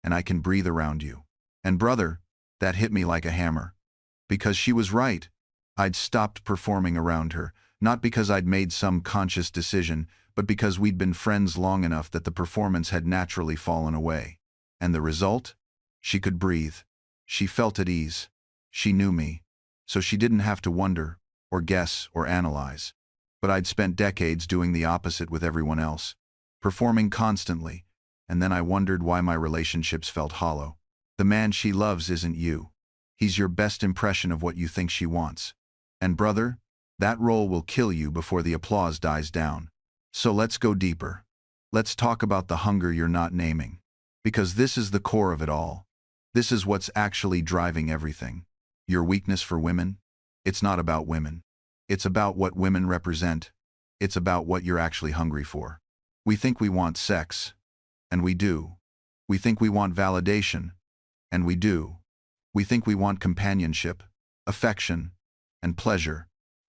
And I can breathe around you." And brother, that hit me like a hammer. Because she was right. I'd stopped performing around her, not because I'd made some conscious decision, but because we'd been friends long enough that the performance had naturally fallen away. And the result? She could breathe. She felt at ease. She knew me, so she didn't have to wonder, or guess, or analyze. But I'd spent decades doing the opposite with everyone else, performing constantly, and then I wondered why my relationships felt hollow. The man she loves isn't you. He's your best impression of what you think she wants. And brother, that role will kill you before the applause dies down. So let's go deeper. Let's talk about the hunger you're not naming. Because this is the core of it all. This is what's actually driving everything. Your weakness for women? It's not about women. It's about what women represent. It's about what you're actually hungry for. We think we want sex, and we do. We think we want validation, and we do. We think we want companionship, affection, and pleasure,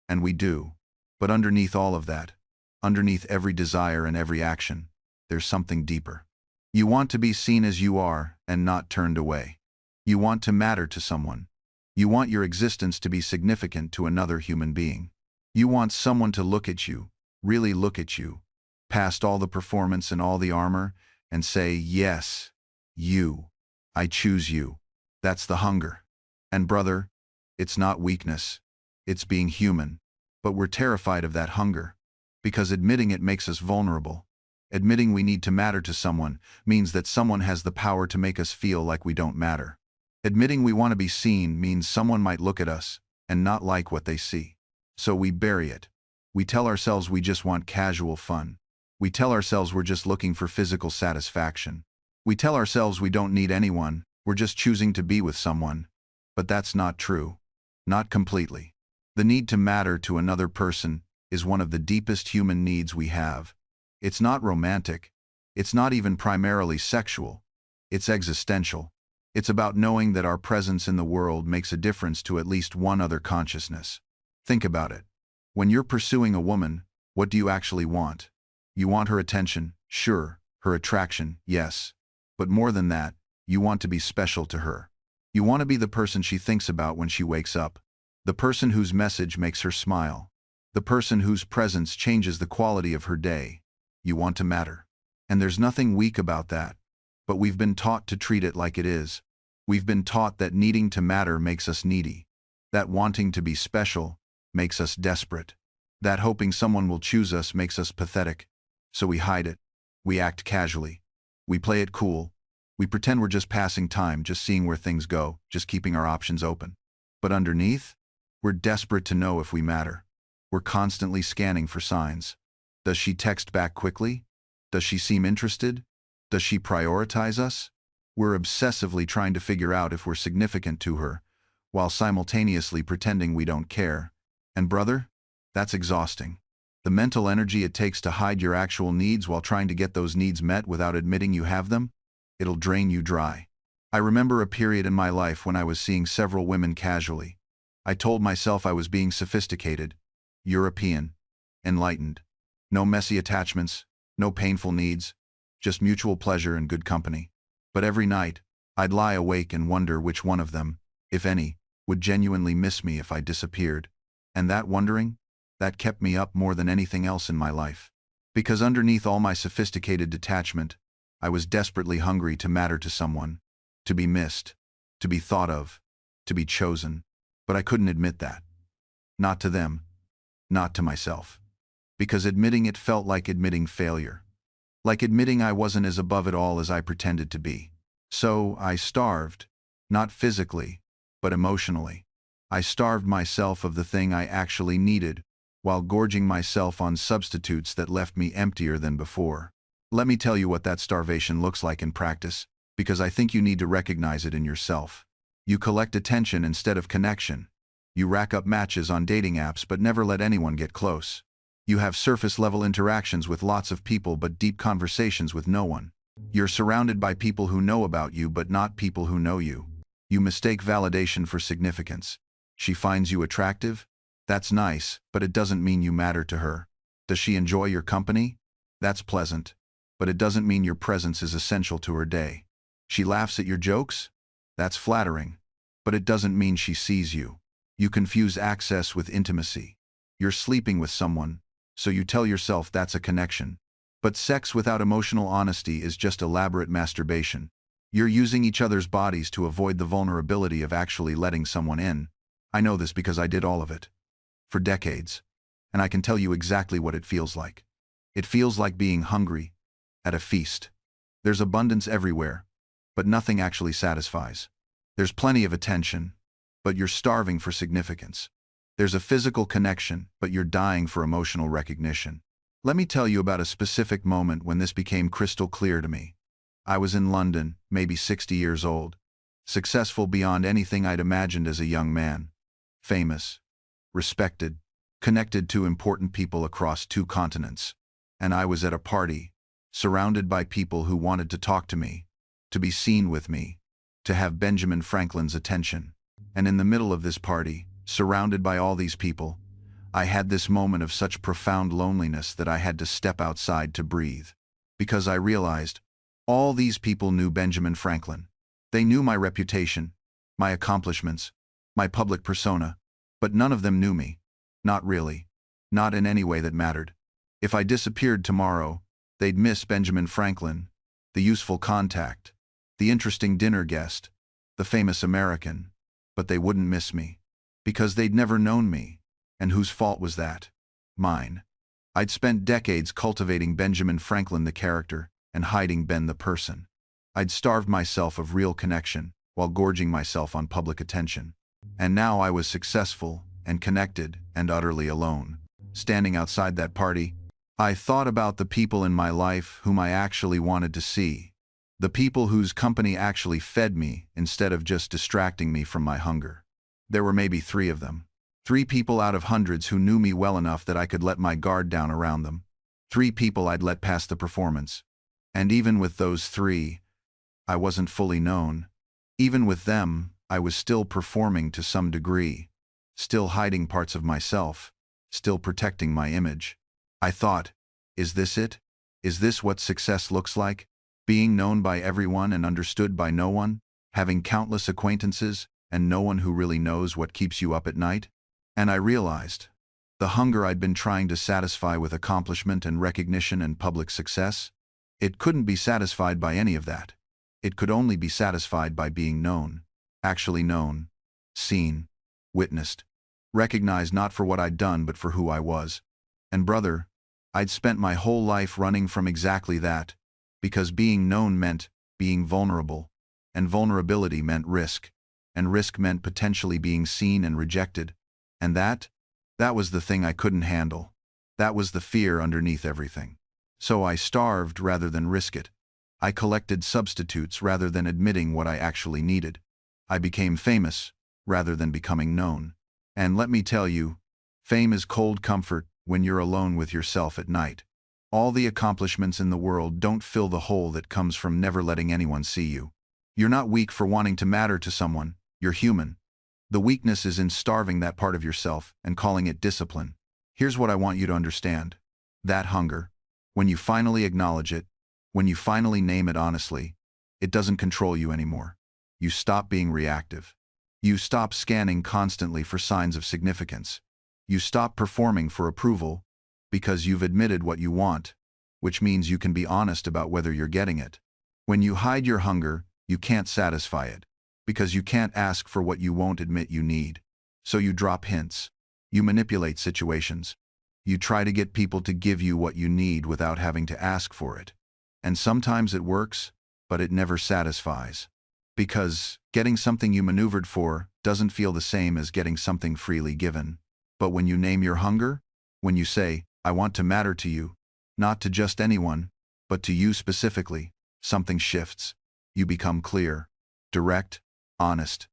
and we do. But underneath all of that, underneath every desire and every action, there's something deeper. You want to be seen as you are and not turned away. You want to matter to someone. You want your existence to be significant to another human being. You want someone to look at you, really look at you, past all the performance and all the armor, and say, "Yes, you. I choose you." That's the hunger. And brother, it's not weakness. It's being human. But we're terrified of that hunger, because admitting it makes us vulnerable. Admitting we need to matter to someone means that someone has the power to make us feel like we don't matter. Admitting we want to be seen means someone might look at us and not like what they see. So we bury it. We tell ourselves we just want casual fun. We tell ourselves we're just looking for physical satisfaction. We tell ourselves we don't need anyone, we're just choosing to be with someone. But that's not true. Not completely. The need to matter to another person is one of the deepest human needs we have. It's not romantic. It's not even primarily sexual. It's existential. It's about knowing that our presence in the world makes a difference to at least one other consciousness. Think about it. When you're pursuing a woman, what do you actually want? You want her attention, sure, her attraction, yes. But more than that, you want to be special to her. You want to be the person she thinks about when she wakes up. The person whose message makes her smile. The person whose presence changes the quality of her day. You want to matter. And there's nothing weak about that. But we've been taught to treat it like it is. We've been taught that needing to matter makes us needy, that wanting to be special makes us desperate, that hoping someone will choose us makes us pathetic. So we hide it. We act casually. We play it cool. We pretend we're just passing time, just seeing where things go, just keeping our options open. But underneath, we're desperate to know if we matter. We're constantly scanning for signs. Does she text back quickly? Does she seem interested? Does she prioritize us? We're obsessively trying to figure out if we're significant to her, while simultaneously pretending we don't care. And brother, that's exhausting. The mental energy it takes to hide your actual needs while trying to get those needs met without admitting you have them, it'll drain you dry. I remember a period in my life when I was seeing several women casually. I told myself I was being sophisticated, European, enlightened. No messy attachments, no painful needs, just mutual pleasure and good company. But every night, I'd lie awake and wonder which one of them, if any, would genuinely miss me if I disappeared. And that wondering, that kept me up more than anything else in my life. Because underneath all my sophisticated detachment, I was desperately hungry to matter to someone, to be missed, to be thought of, to be chosen. But I couldn't admit that. Not to them, not to myself. Because admitting it felt like admitting failure. Like admitting I wasn't as above it all as I pretended to be. So I starved, not physically, but emotionally. I starved myself of the thing I actually needed, while gorging myself on substitutes that left me emptier than before. Let me tell you what that starvation looks like in practice, because I think you need to recognize it in yourself. You collect attention instead of connection. You rack up matches on dating apps but never let anyone get close. You have surface-level interactions with lots of people but deep conversations with no one. You're surrounded by people who know about you but not people who know you. You mistake validation for significance. She finds you attractive? That's nice, but it doesn't mean you matter to her. Does she enjoy your company? That's pleasant, but it doesn't mean your presence is essential to her day. She laughs at your jokes? That's flattering, but it doesn't mean she sees you. You confuse access with intimacy. You're sleeping with someone, so you tell yourself that's a connection. But sex without emotional honesty is just elaborate masturbation. You're using each other's bodies to avoid the vulnerability of actually letting someone in. I know this because I did all of it. For decades. And I can tell you exactly what it feels like. It feels like being hungry at a feast. There's abundance everywhere, but nothing actually satisfies. There's plenty of attention, but you're starving for significance. There's a physical connection, but you're dying for emotional recognition. Let me tell you about a specific moment when this became crystal clear to me. I was in London, maybe 60 years old, successful beyond anything I'd imagined as a young man, famous, respected, connected to important people across 2 continents. And I was at a party, surrounded by people who wanted to talk to me, to be seen with me, to have Benjamin Franklin's attention. And in the middle of this party, surrounded by all these people, I had this moment of such profound loneliness that I had to step outside to breathe. Because I realized, all these people knew Benjamin Franklin. They knew my reputation, my accomplishments, my public persona, but none of them knew me. Not really. Not in any way that mattered. If I disappeared tomorrow, they'd miss Benjamin Franklin, the useful contact, the interesting dinner guest, the famous American, but they wouldn't miss me. Because they'd never known me. And whose fault was that? Mine. I'd spent decades cultivating Benjamin Franklin the character and hiding Ben the person. I'd starved myself of real connection while gorging myself on public attention. And now I was successful and connected and utterly alone. Standing outside that party, I thought about the people in my life whom I actually wanted to see. The people whose company actually fed me instead of just distracting me from my hunger. There were maybe 3 of them. 3 people out of hundreds who knew me well enough that I could let my guard down around them. 3 people I'd let pass the performance. And even with those 3, I wasn't fully known. Even with them, I was still performing to some degree, still hiding parts of myself, still protecting my image. I thought, is this it? Is this what success looks like? Being known by everyone and understood by no one? Having countless acquaintances and no one who really knows what keeps you up at night? And I realized, the hunger I'd been trying to satisfy with accomplishment and recognition and public success, it couldn't be satisfied by any of that. It could only be satisfied by being known, actually known, seen, witnessed, recognized not for what I'd done but for who I was. And brother, I'd spent my whole life running from exactly that, because being known meant being vulnerable, and vulnerability meant risk, and risk meant potentially being seen and rejected. And that was the thing I couldn't handle. That was the fear underneath everything. So I starved rather than risk it. I collected substitutes rather than admitting what I actually needed. I became famous rather than becoming known. And let me tell you, fame is cold comfort when you're alone with yourself at night. All the accomplishments in the world don't fill the hole that comes from never letting anyone see you. You're not weak for wanting to matter to someone, you're human. The weakness is in starving that part of yourself and calling it discipline. Here's what I want you to understand. That hunger, when you finally acknowledge it, when you finally name it honestly, it doesn't control you anymore. You stop being reactive. You stop scanning constantly for signs of significance. You stop performing for approval because you've admitted what you want, which means you can be honest about whether you're getting it. When you hide your hunger, you can't satisfy it, because you can't ask for what you won't admit you need. So you drop hints. You manipulate situations. You try to get people to give you what you need without having to ask for it. And sometimes it works, but it never satisfies. Because getting something you maneuvered for doesn't feel the same as getting something freely given. But when you name your hunger, when you say, I want to matter to you, not to just anyone, but to you specifically, something shifts. You become clear, direct, honest,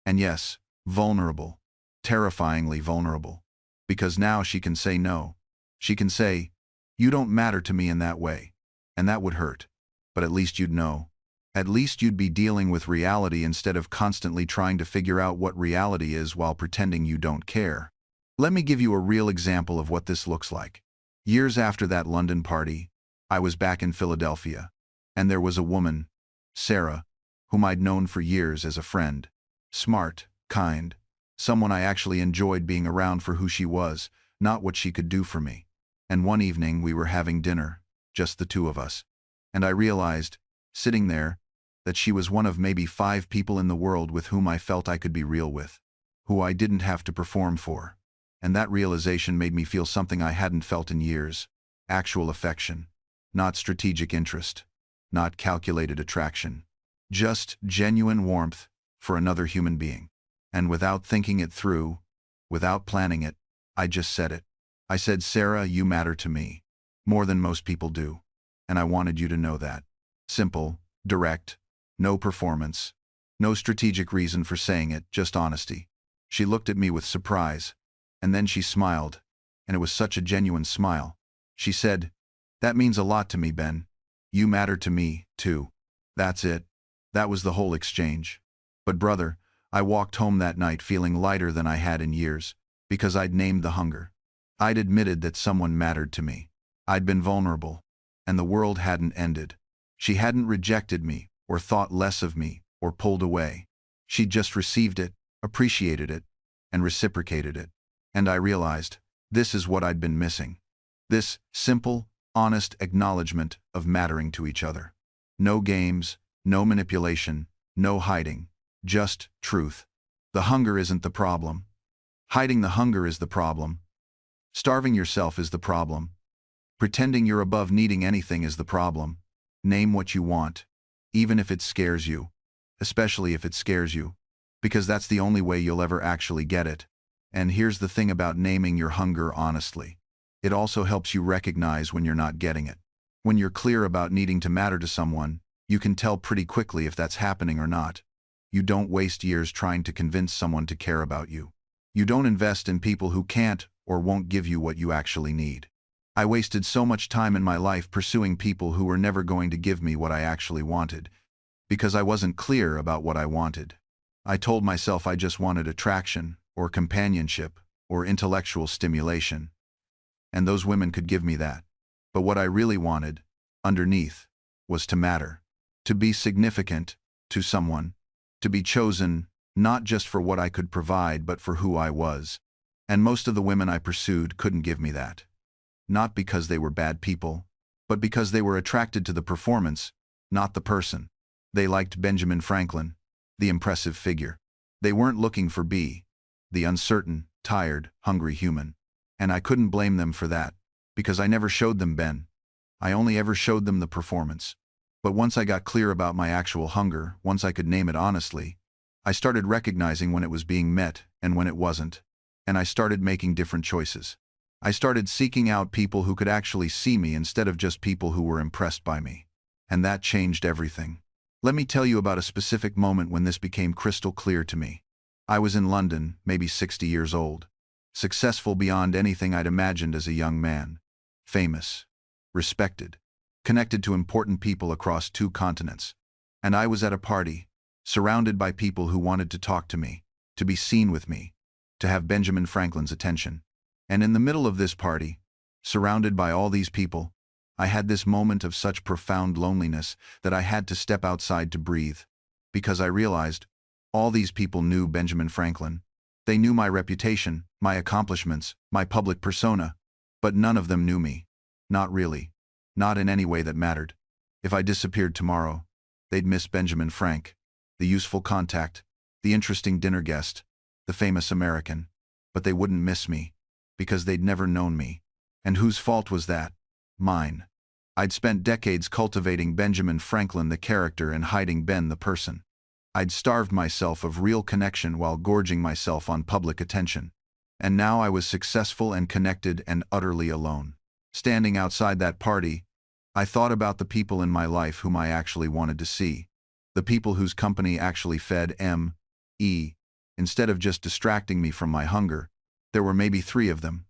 and yes, vulnerable, terrifyingly vulnerable. Because now she can say no. She can say, you don't matter to me in that way. And that would hurt. But at least you'd know. At least you'd be dealing with reality instead of constantly trying to figure out what reality is while pretending you don't care. Let me give you a real example of what this looks like. Years after that London party, I was back in Philadelphia, and there was a woman, Sarah, whom I'd known for years as a friend. Smart, kind, someone I actually enjoyed being around for who she was, not what she could do for me. And one evening we were having dinner, just the two of us, and I realized, sitting there, that she was one of maybe 5 people in the world with whom I felt I could be real with, who I didn't have to perform for. And that realization made me feel something I hadn't felt in years. Actual affection. Not strategic interest. Not calculated attraction. Just genuine warmth for another human being. And without thinking it through, without planning it, I just said it. I said, Sarah, you matter to me. More than most people do. And I wanted you to know that. Simple, direct, no performance. No strategic reason for saying it, just honesty. She looked at me with surprise. And then she smiled, and it was such a genuine smile. She said, that means a lot to me, Ben. You matter to me, too. That's it. That was the whole exchange. But brother, I walked home that night feeling lighter than I had in years, because I'd named the hunger. I'd admitted that someone mattered to me. I'd been vulnerable, and the world hadn't ended. She hadn't rejected me, or thought less of me, or pulled away. She'd just received it, appreciated it, and reciprocated it. And I realized, this is what I'd been missing. This simple, honest acknowledgement of mattering to each other. No games, no manipulation, no hiding, just truth. The hunger isn't the problem. Hiding the hunger is the problem. Starving yourself is the problem. Pretending you're above needing anything is the problem. Name what you want, even if it scares you, especially if it scares you, because that's the only way you'll ever actually get it. And here's the thing about naming your hunger honestly. It also helps you recognize when you're not getting it. When you're clear about needing to matter to someone, you can tell pretty quickly if that's happening or not. You don't waste years trying to convince someone to care about you. You don't invest in people who can't or won't give you what you actually need. I wasted so much time in my life pursuing people who were never going to give me what I actually wanted, because I wasn't clear about what I wanted. I told myself I just wanted attraction, or companionship, or intellectual stimulation. And those women could give me that. But what I really wanted, underneath, was to matter. To be significant to someone. To be chosen, not just for what I could provide, but for who I was. And most of the women I pursued couldn't give me that. Not because they were bad people, but because they were attracted to the performance, not the person. They liked Benjamin Franklin, the impressive figure. They weren't looking for B, the uncertain, tired, hungry human. And I couldn't blame them for that, because I never showed them Ben. I only ever showed them the performance. But once I got clear about my actual hunger, once I could name it honestly, I started recognizing when it was being met and when it wasn't. And I started making different choices. I started seeking out people who could actually see me instead of just people who were impressed by me. And that changed everything. Let me tell you about a specific moment when this became crystal clear to me. I was in London, maybe 60 years old. Successful beyond anything I'd imagined as a young man. Famous. Respected. Connected to important people across 2 continents. And I was at a party, surrounded by people who wanted to talk to me, to be seen with me, to have Benjamin Franklin's attention. And in the middle of this party, surrounded by all these people, I had this moment of such profound loneliness that I had to step outside to breathe, because I realized all these people knew Benjamin Franklin. They knew my reputation, my accomplishments, my public persona, but none of them knew me. Not really. Not in any way that mattered. If I disappeared tomorrow, they'd miss Benjamin Frank, the useful contact, the interesting dinner guest, the famous American. But they wouldn't miss me, because they'd never known me. And whose fault was that? Mine. I'd spent decades cultivating Benjamin Franklin the character and hiding Ben the person. I'd starved myself of real connection while gorging myself on public attention. And now I was successful and connected and utterly alone. Standing outside that party, I thought about the people in my life whom I actually wanted to see. The people whose company actually fed me. Instead of just distracting me from my hunger, there were maybe 3 of them.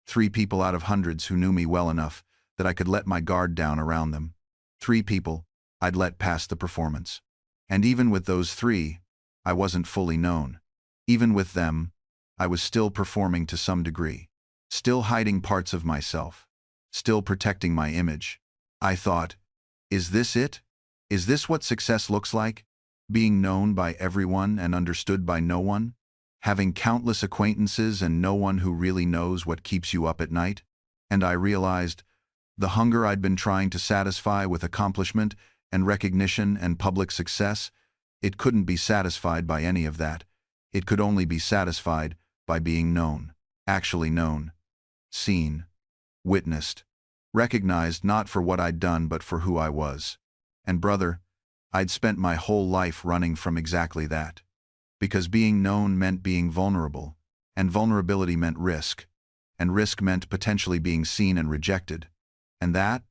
3 people out of hundreds who knew me well enough that I could let my guard down around them. 3 people I'd let pass the performance. And even with those 3, I wasn't fully known. Even with them, I was still performing to some degree. Still hiding parts of myself. Still protecting my image. I thought, is this it? Is this what success looks like? Being known by everyone and understood by no one? Having countless acquaintances and no one who really knows what keeps you up at night? And I realized the hunger I'd been trying to satisfy with accomplishment and recognition and public success, it couldn't be satisfied by any of that. It could only be satisfied by being known, actually known, seen, witnessed, recognized not for what I'd done but for who I was. And brother, I'd spent my whole life running from exactly that. Because being known meant being vulnerable, and vulnerability meant risk, and risk meant potentially being seen and rejected. And that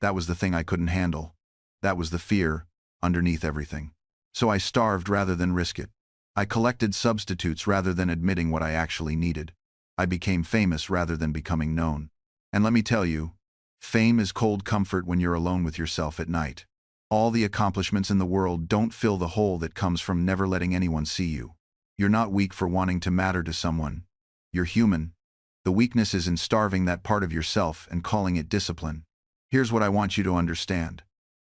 was the thing I couldn't handle. That was the fear underneath everything. So I starved rather than risk it. I collected substitutes rather than admitting what I actually needed. I became famous rather than becoming known. And let me tell you, fame is cold comfort when you're alone with yourself at night. All the accomplishments in the world don't fill the hole that comes from never letting anyone see you. You're not weak for wanting to matter to someone. You're human. The weakness is in starving that part of yourself and calling it discipline. Here's what I want you to understand.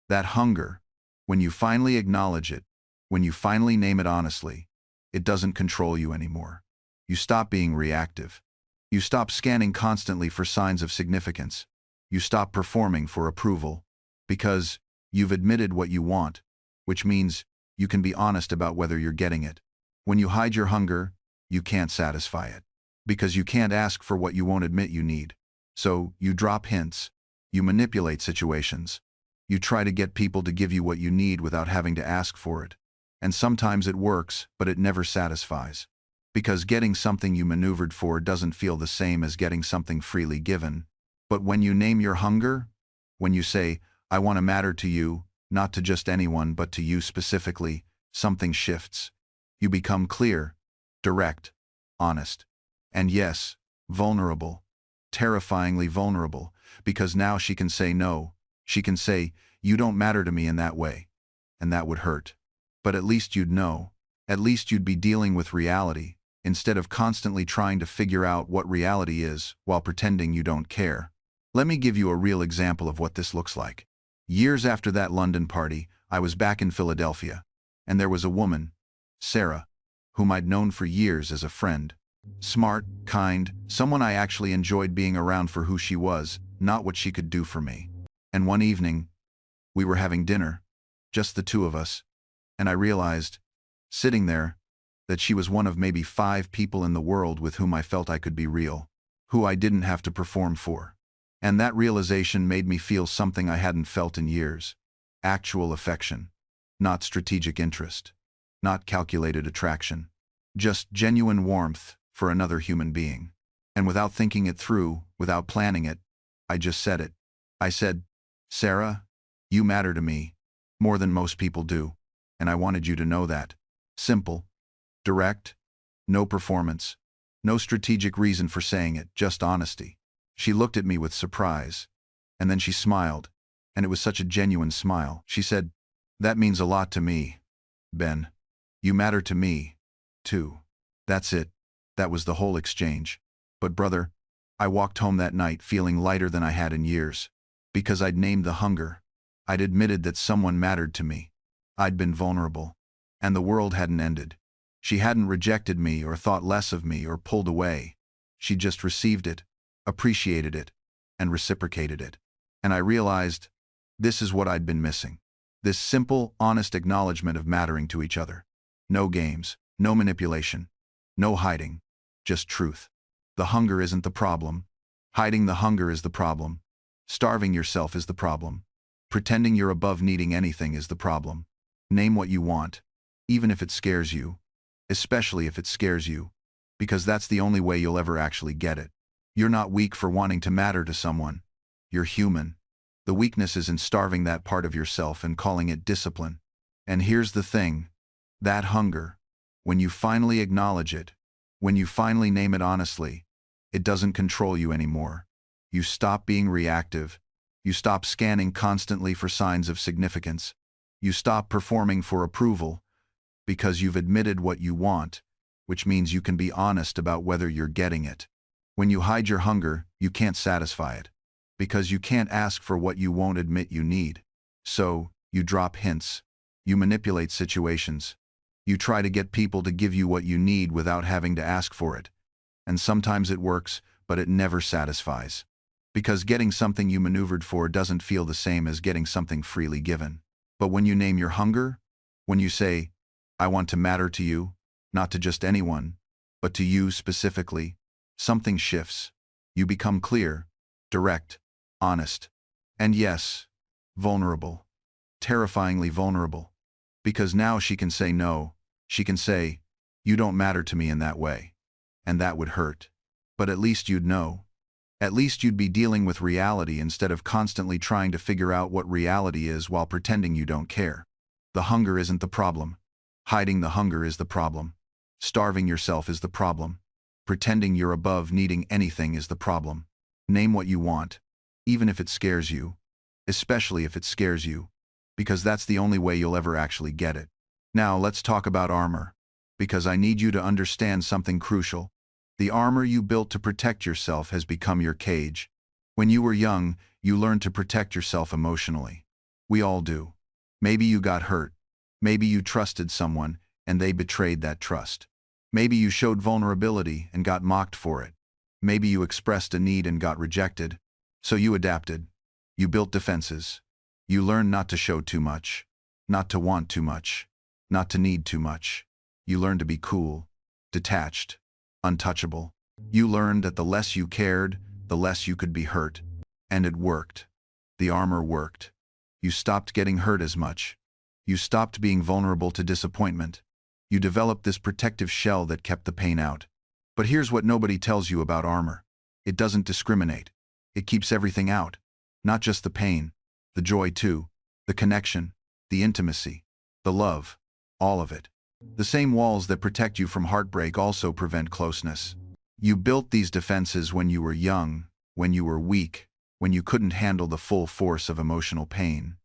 That hunger, when you finally acknowledge it, when you finally name it honestly, it doesn't control you anymore. You stop being reactive. You stop scanning constantly for signs of significance. You stop performing for approval. Because you've admitted what you want, which means you can be honest about whether you're getting it. When you hide your hunger, you can't satisfy it. Because you can't ask for what you won't admit you need. So you drop hints. You manipulate situations. You try to get people to give you what you need without having to ask for it. And sometimes it works, but it never satisfies. Because getting something you maneuvered for doesn't feel the same as getting something freely given. But when you name your hunger, when you say, I want to matter to you, not to just anyone but to you specifically, something shifts. You become clear, direct, honest. And yes, vulnerable. Terrifyingly vulnerable. Because now she can say no. She can say, you don't matter to me in that way. And that would hurt. But at least you'd know. At least you'd be dealing with reality, instead of constantly trying to figure out what reality is while pretending you don't care. Let me give you a real example of what this looks like. Years after that London party, I was back in Philadelphia, and there was a woman, Sarah, whom I'd known for years as a friend. Smart, kind, someone I actually enjoyed being around for who she was, not what she could do for me. And one evening, we were having dinner, just the 2 of us, And I realized, sitting there, that she was one of maybe 5 people in the world with whom I felt I could be real, who I didn't have to perform for. And that realization made me feel something I hadn't felt in years. Actual affection. Not strategic interest. Not calculated attraction. Just genuine warmth for another human being. And without thinking it through, without planning it, I just said it. I said, "Sarah, you matter to me, more than most people do, and I wanted you to know that." Simple. Direct. No performance. No strategic reason for saying it, just honesty. She looked at me with surprise, and then she smiled, and it was such a genuine smile. She said, "That means a lot to me, Ben. You matter to me, too." That's it. That was the whole exchange. But brother, I walked home that night feeling lighter than I had in years. Because I'd named the hunger. I'd admitted that someone mattered to me. I'd been vulnerable. And the world hadn't ended. She hadn't rejected me or thought less of me or pulled away. She just received it, appreciated it, and reciprocated it. And I realized, this is what I'd been missing. This simple, honest acknowledgement of mattering to each other. No games, no manipulation, no hiding, just truth. The hunger isn't the problem. Hiding the hunger is the problem. Starving yourself is the problem. Pretending you're above needing anything is the problem. Name what you want, even if it scares you. Especially if it scares you, because that's the only way you'll ever actually get it. You're not weak for wanting to matter to someone. You're human. The weakness is in starving that part of yourself and calling it discipline. And here's the thing, that hunger, when you finally acknowledge it, when you finally name it honestly, it doesn't control you anymore. You stop being reactive. You stop scanning constantly for signs of significance. You stop performing for approval, because you've admitted what you want, which means you can be honest about whether you're getting it. When you hide your hunger, you can't satisfy it, because you can't ask for what you won't admit you need. So, you drop hints. You manipulate situations. You try to get people to give you what you need without having to ask for it. And sometimes it works, but it never satisfies. Because getting something you maneuvered for doesn't feel the same as getting something freely given. But when you name your hunger, when you say, "I want to matter to you," not to just anyone, but to you specifically, something shifts. You become clear, direct, honest, and yes, vulnerable. Terrifyingly vulnerable. Because now she can say no. She can say, "You don't matter to me in that way." And that would hurt. But at least you'd know. At least you'd be dealing with reality instead of constantly trying to figure out what reality is while pretending you don't care. The hunger isn't the problem. Hiding the hunger is the problem. Starving yourself is the problem. Pretending you're above needing anything is the problem. Name what you want, even if it scares you, especially if it scares you, because that's the only way you'll ever actually get it. Now let's talk about armor, because I need you to understand something crucial. The armor you built to protect yourself has become your cage. When you were young, you learned to protect yourself emotionally. We all do. Maybe you got hurt. Maybe you trusted someone, and they betrayed that trust. Maybe you showed vulnerability and got mocked for it. Maybe you expressed a need and got rejected. So you adapted. You built defenses. You learned not to show too much, not to want too much, not to need too much. You learned to be cool, detached, untouchable. You learned that the less you cared, the less you could be hurt. And it worked. The armor worked. You stopped getting hurt as much. You stopped being vulnerable to disappointment. You developed this protective shell that kept the pain out. But here's what nobody tells you about armor. It doesn't discriminate. It keeps everything out. Not just the pain, the joy too, the connection, the intimacy, the love, all of it. The same walls that protect you from heartbreak also prevent closeness. You built these defenses when you were young, when you were weak, when you couldn't handle the full force of emotional pain.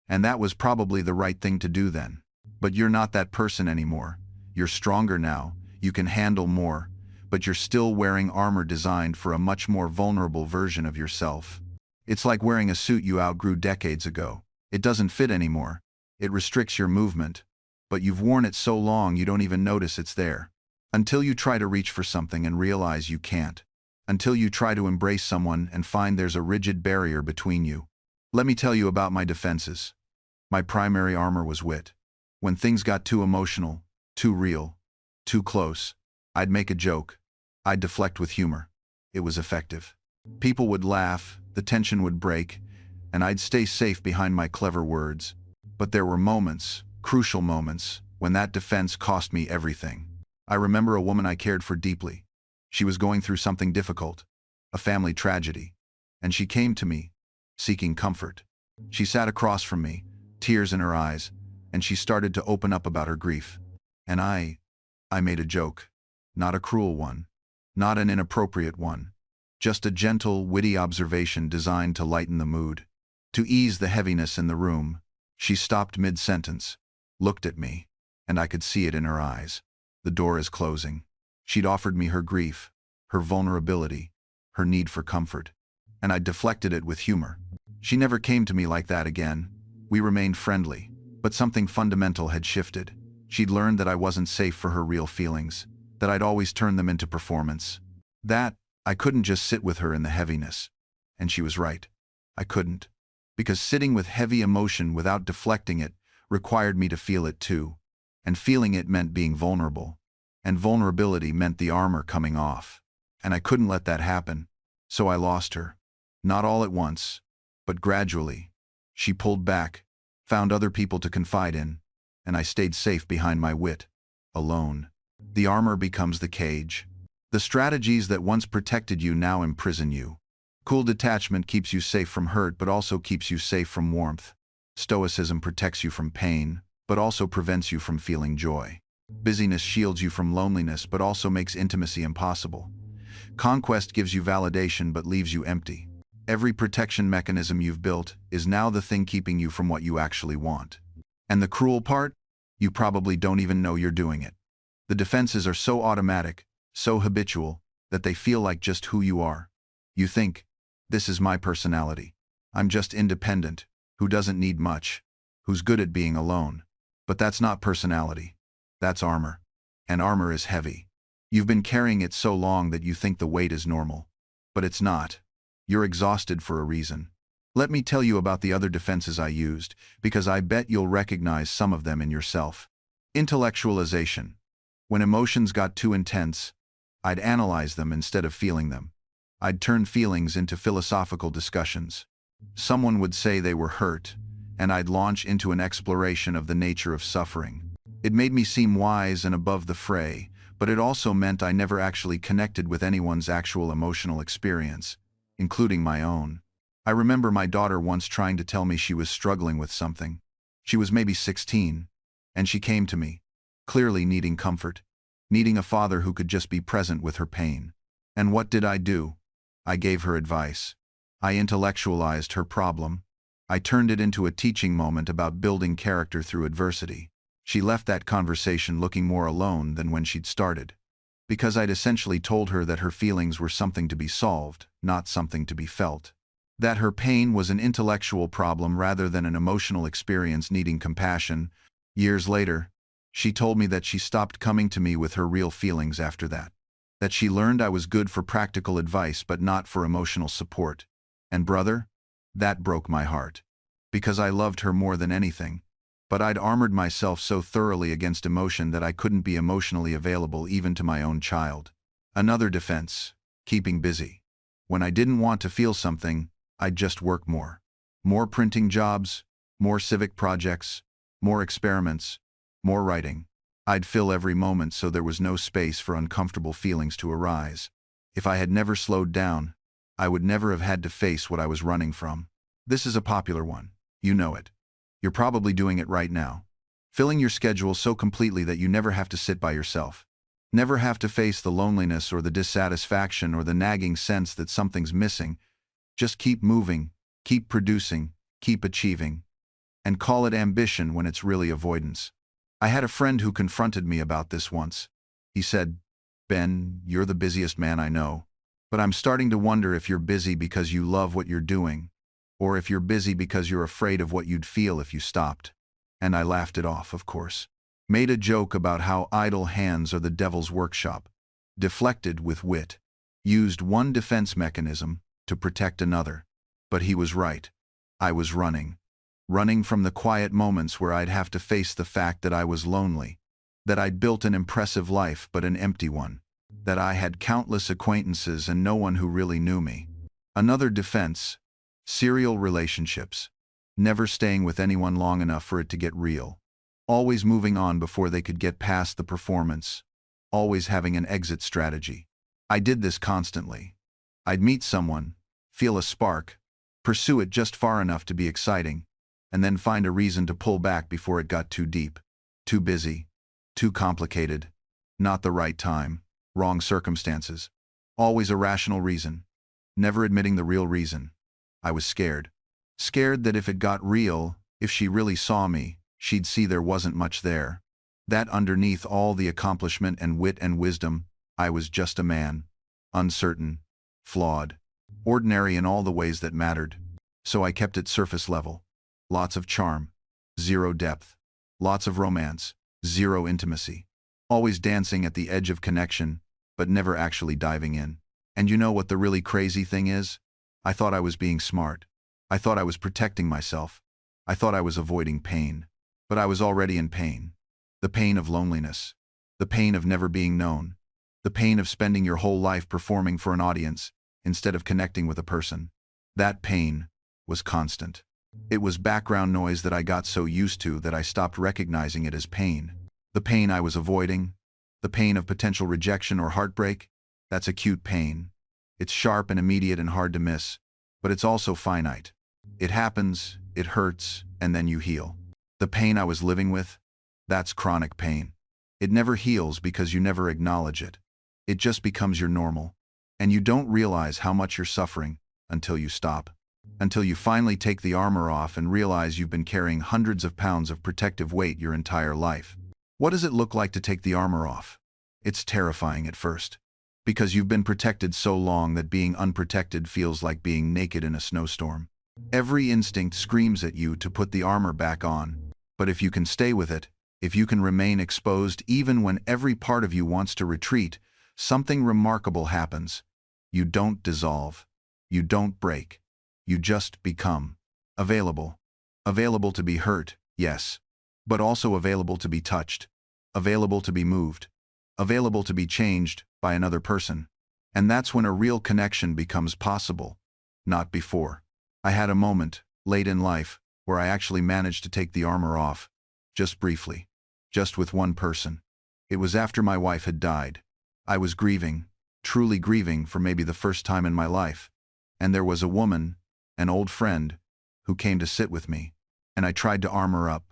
And that was probably the right thing to do then. But you're not that person anymore. You're stronger now, you can handle more, but you're still wearing armor designed for a much more vulnerable version of yourself. It's like wearing a suit you outgrew decades ago. It doesn't fit anymore. It restricts your movement. But you've worn it so long you don't even notice it's there. Until you try to reach for something and realize you can't. Until you try to embrace someone and find there's a rigid barrier between you. Let me tell you about my defenses. My primary armor was wit. When things got too emotional, too real, too close, I'd make a joke. I'd deflect with humor. It was effective. People would laugh, the tension would break, and I'd stay safe behind my clever words. But there were moments, crucial moments, when that defense cost me everything. I remember a woman I cared for deeply. She was going through something difficult, a family tragedy, and she came to me, seeking comfort. She sat across from me, tears in her eyes, and she started to open up about her grief. And I made a joke. Not a cruel one, not an inappropriate one, just a gentle, witty observation designed to lighten the mood. To ease the heaviness in the room, she stopped mid-sentence, looked at me, and I could see it in her eyes. The door is closing. She'd offered me her grief, her vulnerability, her need for comfort, and I deflected it with humor. She never came to me like that again. We remained friendly, but something fundamental had shifted. She'd learned that I wasn't safe for her real feelings, that I'd always turn them into performance. That I couldn't just sit with her in the heaviness. And she was right. I couldn't. Because sitting with heavy emotion without deflecting it required me to feel it too. And feeling it meant being vulnerable. And vulnerability meant the armor coming off. And I couldn't let that happen. So I lost her. Not all at once, but gradually. She pulled back, found other people to confide in, and I stayed safe behind my wit, alone. The armor becomes the cage. The strategies that once protected you now imprison you. Cool detachment keeps you safe from hurt but also keeps you safe from warmth. Stoicism protects you from pain, but also prevents you from feeling joy. Busyness shields you from loneliness but also makes intimacy impossible. Conquest gives you validation but leaves you empty. Every protection mechanism you've built is now the thing keeping you from what you actually want. And the cruel part? You probably don't even know you're doing it. The defenses are so automatic, so habitual, that they feel like just who you are. You think, this is my personality. I'm just independent, who doesn't need much, who's good at being alone. But that's not personality. That's armor. And armor is heavy. You've been carrying it so long that you think the weight is normal. But it's not. You're exhausted for a reason. Let me tell you about the other defenses I used, because I bet you'll recognize some of them in yourself. Intellectualization. When emotions got too intense, I'd analyze them instead of feeling them. I'd turn feelings into philosophical discussions. Someone would say they were hurt, and I'd launch into an exploration of the nature of suffering. It made me seem wise and above the fray, but it also meant I never actually connected with anyone's actual emotional experience, including my own. I remember my daughter once trying to tell me she was struggling with something. She was maybe 16, and she came to me, clearly needing comfort, needing a father who could just be present with her pain. And what did I do? I gave her advice. I intellectualized her problem. I turned it into a teaching moment about building character through adversity. She left that conversation looking more alone than when she'd started, because I'd essentially told her that her feelings were something to be solved, not something to be felt. That her pain was an intellectual problem rather than an emotional experience needing compassion. Years later, she told me that she stopped coming to me with her real feelings after that. That she learned I was good for practical advice but not for emotional support. And brother, that broke my heart. Because I loved her more than anything. But I'd armored myself so thoroughly against emotion that I couldn't be emotionally available even to my own child. Another defense, keeping busy. When I didn't want to feel something, I'd just work more. More printing jobs, more civic projects, more experiments, more writing. I'd fill every moment so there was no space for uncomfortable feelings to arise. If I had never slowed down, I would never have had to face what I was running from. This is a popular one. You know it. You're probably doing it right now. Filling your schedule so completely that you never have to sit by yourself. Never have to face the loneliness or the dissatisfaction or the nagging sense that something's missing. Just keep moving, keep producing, keep achieving. And call it ambition when it's really avoidance. I had a friend who confronted me about this once. He said, "Ben, you're the busiest man I know. But I'm starting to wonder if you're busy because you love what you're doing, or if you're busy because you're afraid of what you'd feel if you stopped." And I laughed it off, of course. Made a joke about how idle hands are the devil's workshop. Deflected with wit. Used one defense mechanism to protect another. But he was right. I was running. running from the quiet moments where I'd have to face the fact that I was lonely, that I'd built an impressive life but an empty one, that I had countless acquaintances and no one who really knew me. Another defense: serial relationships. Never staying with anyone long enough for it to get real. Always moving on before they could get past the performance. Always having an exit strategy. I did this constantly. I'd meet someone, feel a spark, pursue it just far enough to be exciting, and then find a reason to pull back before it got too deep, too busy, too complicated, not the right time, wrong circumstances. Always a rational reason. Never admitting the real reason. I was scared. Scared that if it got real, if she really saw me, she'd see there wasn't much there. That underneath all the accomplishment and wit and wisdom, I was just a man. Uncertain, flawed, ordinary in all the ways that mattered. So I kept it surface level. Lots of charm, zero depth. Lots of romance, zero intimacy. Always dancing at the edge of connection, but never actually diving in. And you know what the really crazy thing is? I thought I was being smart. I thought I was protecting myself. I thought I was avoiding pain. But I was already in pain. The pain of loneliness. The pain of never being known. The pain of spending your whole life performing for an audience instead of connecting with a person. That pain was constant. It was background noise that I got so used to that I stopped recognizing it as pain. The pain I was avoiding, the pain of potential rejection or heartbreak, that's acute pain. It's sharp and immediate and hard to miss, but it's also finite. It happens, it hurts, and then you heal. The pain I was living with, that's chronic pain. It never heals because you never acknowledge it. It just becomes your normal. And you don't realize how much you're suffering until you stop. Until you finally take the armor off and realize you've been carrying hundreds of pounds of protective weight your entire life. What does it look like to take the armor off? It's terrifying at first. Because you've been protected so long that being unprotected feels like being naked in a snowstorm. Every instinct screams at you to put the armor back on. But if you can stay with it, if you can remain exposed even when every part of you wants to retreat, something remarkable happens. You don't dissolve. You don't break. You just become available. Available to be hurt, yes, but also available to be touched, available to be moved, available to be changed by another person. And that's when a real connection becomes possible, not before. I had a moment, late in life, where I actually managed to take the armor off, just briefly, just with one person. It was after my wife had died. I was grieving, truly grieving for maybe the first time in my life. And there was a woman, an old friend, who came to sit with me, and I tried to armor up,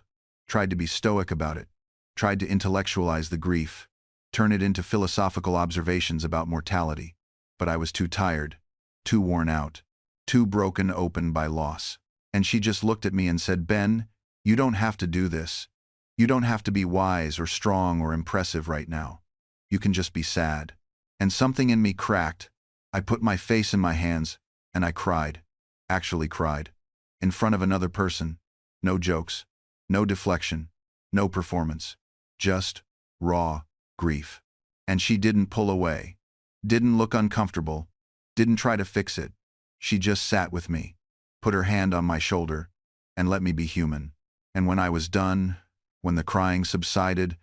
tried to be stoic about it, tried to intellectualize the grief, turn it into philosophical observations about mortality. But I was too tired, too worn out, too broken open by loss. And she just looked at me and said, "Ben, you don't have to do this. You don't have to be wise or strong or impressive right now. You can just be sad." And something in me cracked. I put my face in my hands, and I cried. Actually cried. In front of another person. No jokes. No deflection. No performance. Just raw grief. And she didn't pull away. Didn't look uncomfortable. Didn't try to fix it. She just sat with me, put her hand on my shoulder, and let me be human. And when I was done, when the crying subsided,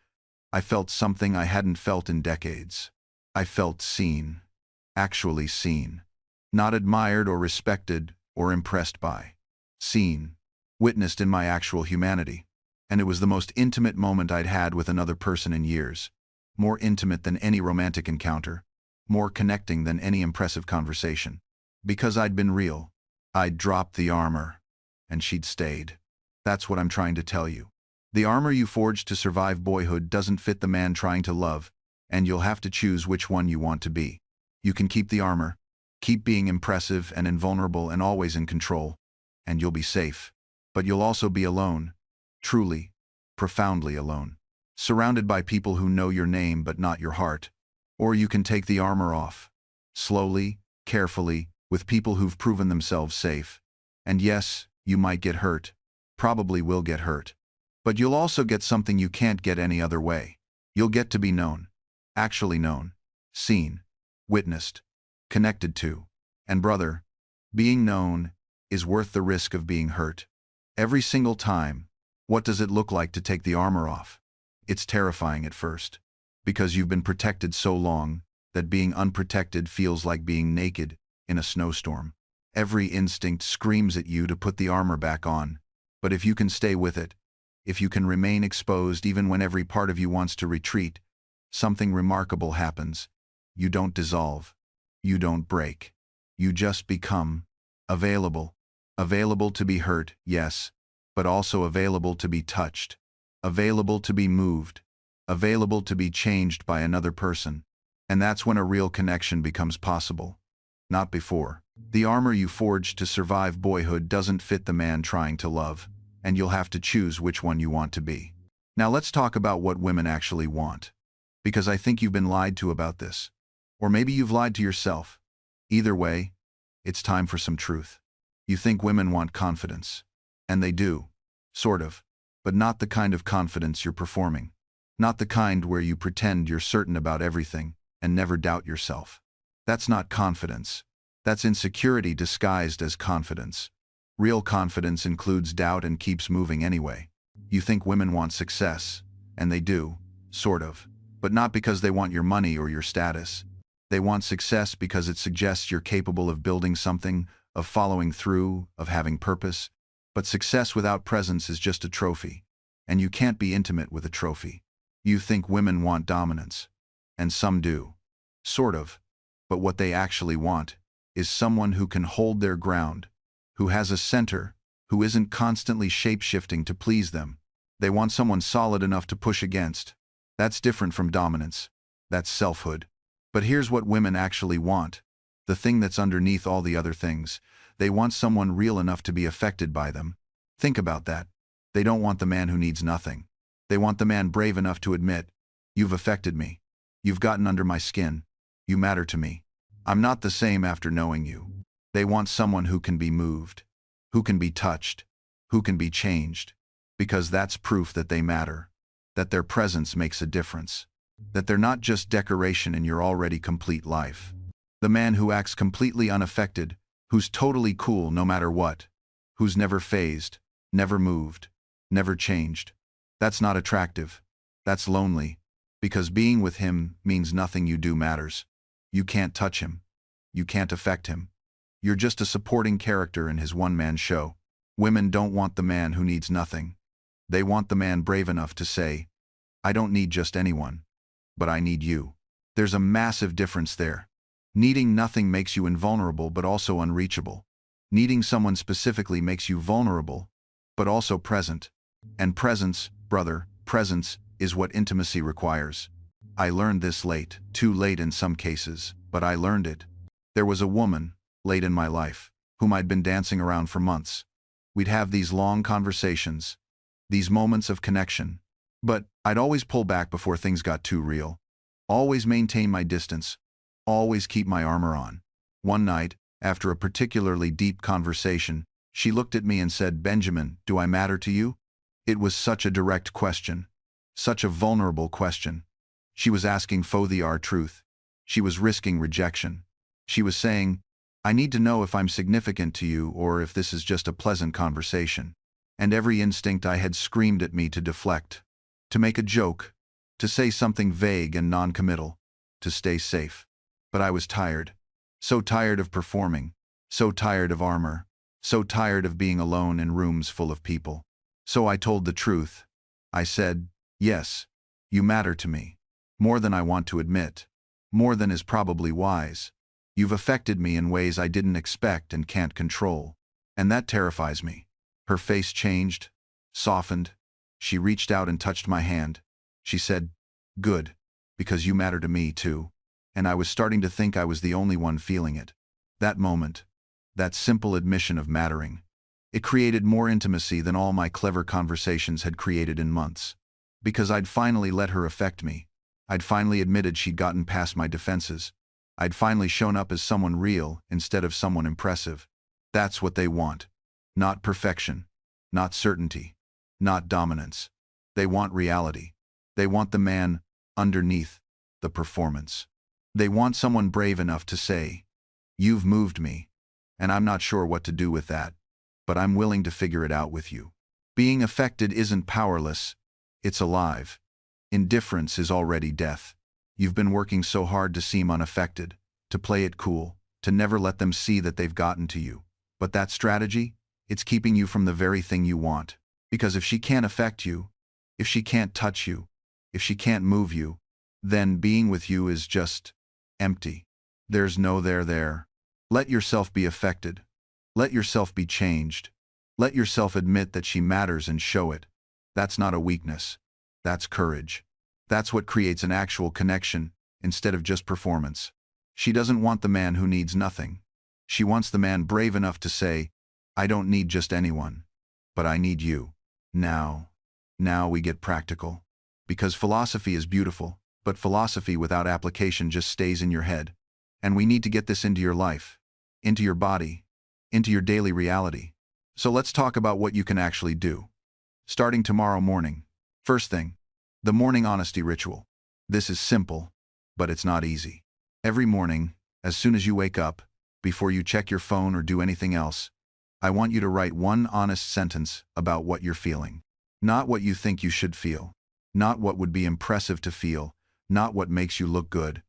I felt something I hadn't felt in decades. I felt seen. Actually seen. Not admired or respected or impressed by. Seen. Witnessed in my actual humanity. And it was the most intimate moment I'd had with another person in years. More intimate than any romantic encounter. More connecting than any impressive conversation. Because I'd been real. I'd dropped the armor. And she'd stayed. That's what I'm trying to tell you. The armor you forged to survive boyhood doesn't fit the man trying to love, and you'll have to choose which one you want to be. You can keep the armor. Keep being impressive and invulnerable and always in control, and you'll be safe. But you'll also be alone. Truly, profoundly alone. Surrounded by people who know your name but not your heart. Or you can take the armor off. Slowly, carefully, with people who've proven themselves safe. And yes, you might get hurt. Probably will get hurt. But you'll also get something you can't get any other way. You'll get to be known. Actually known. Seen. Witnessed. Connected to. And brother, being known is worth the risk of being hurt. Every single time. What does it look like to take the armor off? It's terrifying at first. Because you've been protected so long that being unprotected feels like being naked in a snowstorm. Every instinct screams at you to put the armor back on. But if you can stay with it, if you can remain exposed even when every part of you wants to retreat, something remarkable happens. You don't dissolve. You don't break. You just become available. Available to be hurt, yes, but also available to be touched. Available to be moved. Available to be changed by another person. And that's when a real connection becomes possible. Not before. The armor you forged to survive boyhood doesn't fit the man trying to love, and you'll have to choose which one you want to be. Now let's talk about what women actually want. Because I think you've been lied to about this. Or maybe you've lied to yourself. Either way, it's time for some truth. You think women want confidence. And they do. Sort of. But not the kind of confidence you're performing. Not the kind where you pretend you're certain about everything and never doubt yourself. That's not confidence. That's insecurity disguised as confidence. Real confidence includes doubt and keeps moving anyway. You think women want success, and they do, sort of. But not because they want your money or your status. They want success because it suggests you're capable of building something, of following through, of having purpose. But success without presence is just a trophy. And you can't be intimate with a trophy. You think women want dominance. And some do. Sort of. But what they actually want is someone who can hold their ground, who has a center, who isn't constantly shape-shifting to please them. They want someone solid enough to push against. That's different from dominance. That's selfhood. But here's what women actually want. The thing that's underneath all the other things. They want someone real enough to be affected by them. Think about that. They don't want the man who needs nothing. They want the man brave enough to admit, "You've affected me. You've gotten under my skin. You matter to me. I'm not the same after knowing you." They want someone who can be moved, who can be touched, who can be changed. Because that's proof that they matter, that their presence makes a difference, that they're not just decoration in your already complete life. The man who acts completely unaffected, who's totally cool no matter what, who's never fazed, never moved, never changed. That's not attractive. That's lonely. Because being with him means nothing you do matters. You can't touch him. You can't affect him. You're just a supporting character in his one-man show. Women don't want the man who needs nothing. They want the man brave enough to say, "I don't need just anyone, but I need you." There's a massive difference there. Needing nothing makes you invulnerable but also unreachable. Needing someone specifically makes you vulnerable, but also present. And presence, brother, presence is what intimacy requires. I learned this late, too late in some cases, but I learned it. There was a woman, late in my life, whom I'd been dancing around for months. We'd have these long conversations, these moments of connection. But I'd always pull back before things got too real. Always maintain my distance. Always keep my armor on. One night, after a particularly deep conversation, she looked at me and said, "Benjamin, do I matter to you?" It was such a direct question. Such a vulnerable question. She was asking for the truth. She was risking rejection. She was saying, "I need to know if I'm significant to you or if this is just a pleasant conversation." And every instinct I had screamed at me to deflect, to make a joke, to say something vague and non-committal, to stay safe. But I was tired. So tired of performing. So tired of armor. So tired of being alone in rooms full of people. So I told the truth. I said, "Yes, you matter to me. More than I want to admit. More than is probably wise. You've affected me in ways I didn't expect and can't control. And that terrifies me." Her face changed, softened. She reached out and touched my hand. She said, "Good, because you matter to me too." And I was starting to think I was the only one feeling it. That moment, that simple admission of mattering, it created more intimacy than all my clever conversations had created in months. Because I'd finally let her affect me. I'd finally admitted she'd gotten past my defenses. I'd finally shown up as someone real instead of someone impressive. That's what they want. Not perfection. Not certainty. Not dominance. They want reality. They want the man underneath the performance. They want someone brave enough to say, "You've moved me, and I'm not sure what to do with that. but I'm willing to figure it out with you. Being affected isn't powerless, it's alive. Indifference is already death. You've been working so hard to seem unaffected, to play it cool, to never let them see that they've gotten to you. But that strategy, it's keeping you from the very thing you want. Because if she can't affect you, if she can't touch you, if she can't move you, then being with you is just empty. There's no there there. Let yourself be affected. Let yourself be changed. Let yourself admit that she matters and show it. That's not a weakness. That's courage. That's what creates an actual connection instead of just performance. She doesn't want the man who needs nothing. She wants the man brave enough to say, I don't need just anyone, but I need you. Now we get practical. Because philosophy is beautiful, but philosophy without application just stays in your head. And we need to get this into your life, into your body, into your daily reality. So let's talk about what you can actually do. Starting tomorrow morning. First thing, the morning honesty ritual. This is simple, but it's not easy. Every morning, as soon as you wake up, before you check your phone or do anything else, I want you to write one honest sentence about what you're feeling. Not what you think you should feel. Not what would be impressive to feel. Not what makes you look good.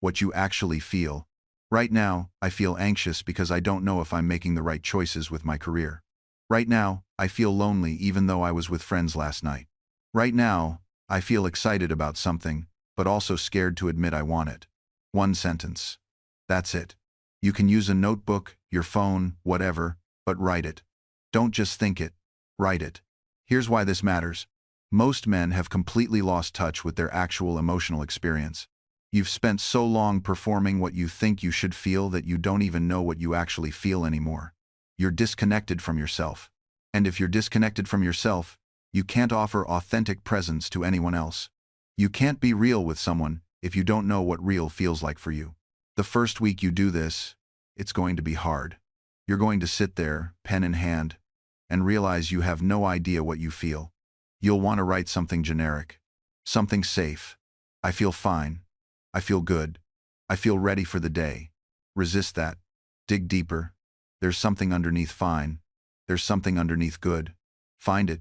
What you actually feel. Right now, I feel anxious because I don't know if I'm making the right choices with my career. Right now, I feel lonely even though I was with friends last night. Right now, I feel excited about something, but also scared to admit I want it. One sentence. That's it. You can use a notebook, your phone, whatever, but write it. Don't just think it. Write it. Here's why this matters. Most men have completely lost touch with their actual emotional experience. You've spent so long performing what you think you should feel that you don't even know what you actually feel anymore. You're disconnected from yourself. And if you're disconnected from yourself, you can't offer authentic presence to anyone else. You can't be real with someone if you don't know what real feels like for you. The first week you do this, it's going to be hard. You're going to sit there, pen in hand, and realize you have no idea what you feel. You'll want to write something generic. Something safe. I feel fine. I feel good. I feel ready for the day. Resist that. Dig deeper. There's something underneath fine. There's something underneath good. Find it.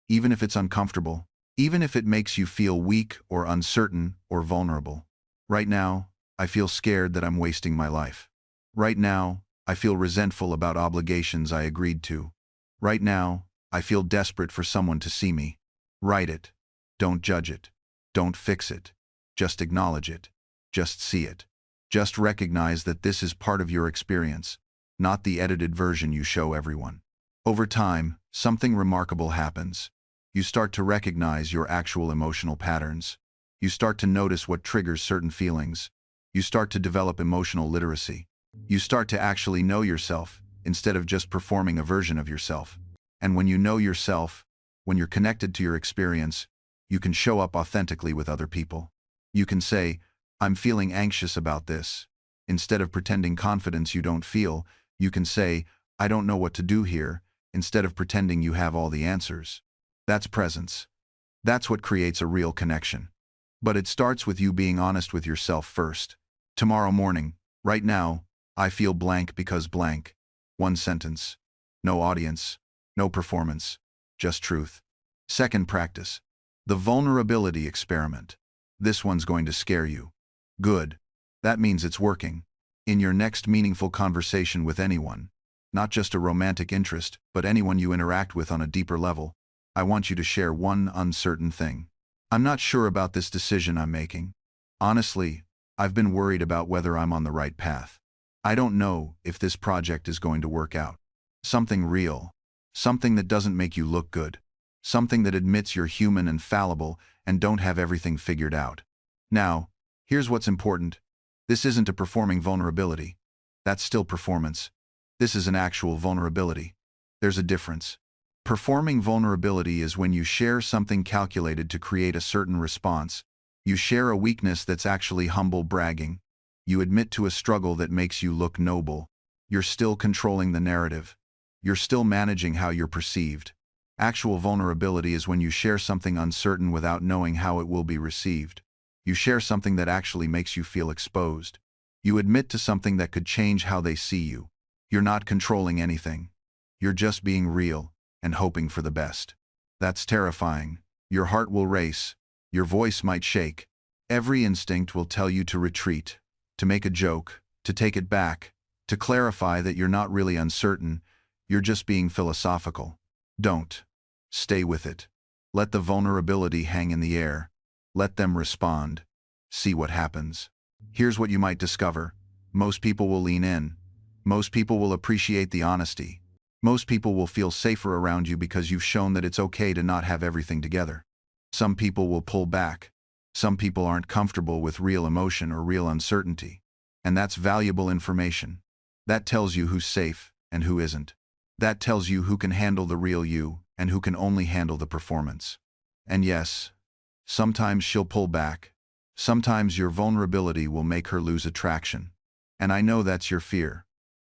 Even if it's uncomfortable. Even if it makes you feel weak or uncertain or vulnerable. Right now, I feel scared that I'm wasting my life. Right now, I feel resentful about obligations I agreed to. Right now, I feel desperate for someone to see me. Write it. Don't judge it. Don't fix it. Just acknowledge it. Just see it. Just recognize that this is part of your experience, not the edited version you show everyone. Over time, something remarkable happens. You start to recognize your actual emotional patterns. You start to notice what triggers certain feelings. You start to develop emotional literacy. You start to actually know yourself, instead of just performing a version of yourself. And when you know yourself, when you're connected to your experience, you can show up authentically with other people. You can say, I'm feeling anxious about this. Instead of pretending confidence you don't feel, you can say, I don't know what to do here, instead of pretending you have all the answers. That's presence. That's what creates a real connection. But it starts with you being honest with yourself first. Tomorrow morning, right now, I feel blank because blank. One sentence. No audience. No performance. Just truth. Second practice. The vulnerability experiment. This one's going to scare you. Good. That means it's working. In your next meaningful conversation with anyone, not just a romantic interest, but anyone you interact with on a deeper level, I want you to share one uncertain thing. I'm not sure about this decision I'm making. Honestly, I've been worried about whether I'm on the right path. I don't know if this project is going to work out. Something real. Something that doesn't make you look good. Something that admits you're human and fallible and don't have everything figured out. Now, here's what's important. This isn't a performing vulnerability. That's still performance. This is an actual vulnerability. There's a difference. Performing vulnerability is when you share something calculated to create a certain response. You share a weakness that's actually humble bragging. You admit to a struggle that makes you look noble. You're still controlling the narrative. You're still managing how you're perceived. Actual vulnerability is when you share something uncertain without knowing how it will be received. You share something that actually makes you feel exposed. You admit to something that could change how they see you. You're not controlling anything. You're just being real and hoping for the best. That's terrifying. Your heart will race. Your voice might shake. Every instinct will tell you to retreat, to make a joke, to take it back, to clarify that you're not really uncertain, you're just being philosophical. Don't. Stay with it. Let the vulnerability hang in the air. Let them respond. See what happens. Here's what you might discover. Most people will lean in. Most people will appreciate the honesty. Most people will feel safer around you because you've shown that it's okay to not have everything together. Some people will pull back. Some people aren't comfortable with real emotion or real uncertainty. And that's valuable information. That tells you who's safe and who isn't. That tells you who can handle the real you and who can only handle the performance. And yes, sometimes she'll pull back. Sometimes your vulnerability will make her lose attraction. And I know that's your fear.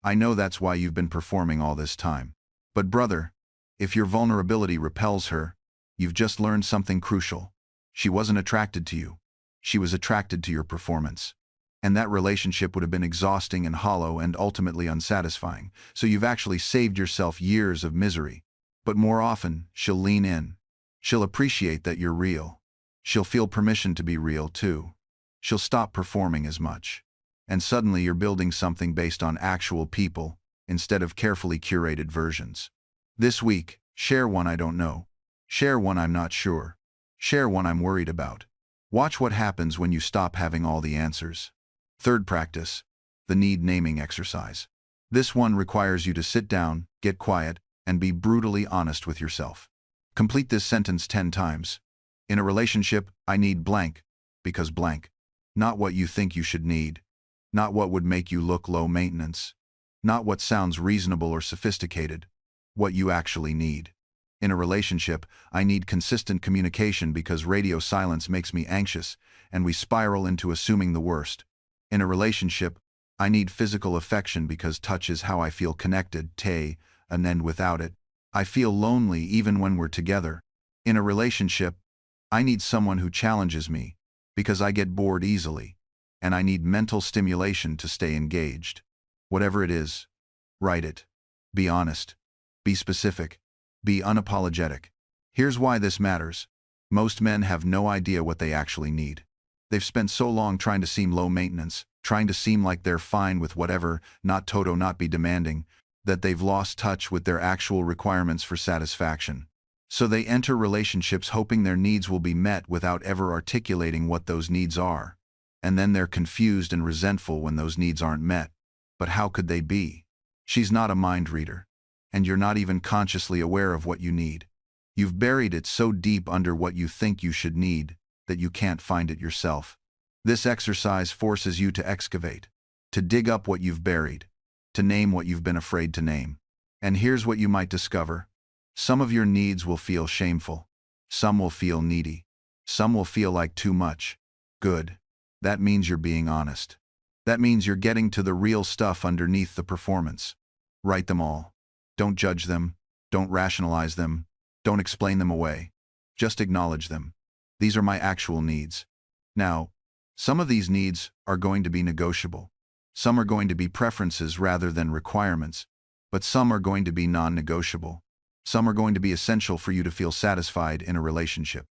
I know that's why you've been performing all this time. But brother, if your vulnerability repels her, you've just learned something crucial. She wasn't attracted to you. She was attracted to your performance. And that relationship would have been exhausting and hollow and ultimately unsatisfying. So you've actually saved yourself years of misery. But more often, she'll lean in. She'll appreciate that you're real. She'll feel permission to be real too. She'll stop performing as much. And suddenly you're building something based on actual people instead of carefully curated versions. This week, share one I don't know. Share one I'm not sure. Share one I'm worried about. Watch what happens when you stop having all the answers. Third practice, the need naming exercise. This one requires you to sit down, get quiet, and be brutally honest with yourself. Complete this sentence 10 times. In a relationship, I need blank, because blank. Not what you think you should need. Not what would make you look low maintenance. Not what sounds reasonable or sophisticated. What you actually need. In a relationship, I need consistent communication because radio silence makes me anxious, and we spiral into assuming the worst. In a relationship, I need physical affection because touch is how I feel connected, and then without it, I feel lonely even when we're together. In a relationship, I need someone who challenges me because I get bored easily, and I need mental stimulation to stay engaged. Whatever it is, write it. Be honest. Be specific. Be unapologetic. Here's why this matters. Most men have no idea what they actually need. They've spent so long trying to seem low maintenance, trying to seem like they're fine with whatever, not be demanding, that they've lost touch with their actual requirements for satisfaction. So they enter relationships hoping their needs will be met without ever articulating what those needs are. And then they're confused and resentful when those needs aren't met. But how could they be? She's not a mind reader. And you're not even consciously aware of what you need. You've buried it so deep under what you think you should need that you can't find it yourself. This exercise forces you to excavate, to dig up what you've buried, to name what you've been afraid to name. And here's what you might discover. Some of your needs will feel shameful. Some will feel needy. Some will feel like too much. Good. That means you're being honest. That means you're getting to the real stuff underneath the performance. Write them all. Don't judge them. Don't rationalize them. Don't explain them away. Just acknowledge them. These are my actual needs. Now, some of these needs are going to be negotiable. Some are going to be preferences rather than requirements, but some are going to be non-negotiable. Some are going to be essential for you to feel satisfied in a relationship.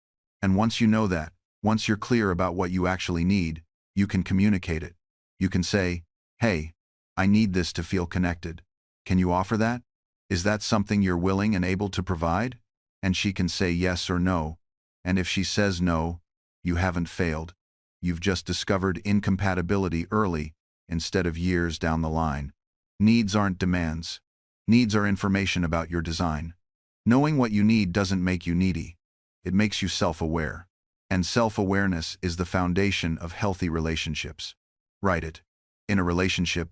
And once you know that, once you're clear about what you actually need, you can communicate it. You can say, hey, I need this to feel connected. Can you offer that? Is that something you're willing and able to provide? And she can say yes or no. And if she says no, you haven't failed. You've just discovered incompatibility early instead of years down the line. Needs aren't demands. Needs are information about your design. Knowing what you need doesn't make you needy. It makes you self-aware. And self-awareness is the foundation of healthy relationships. Write it. In a relationship,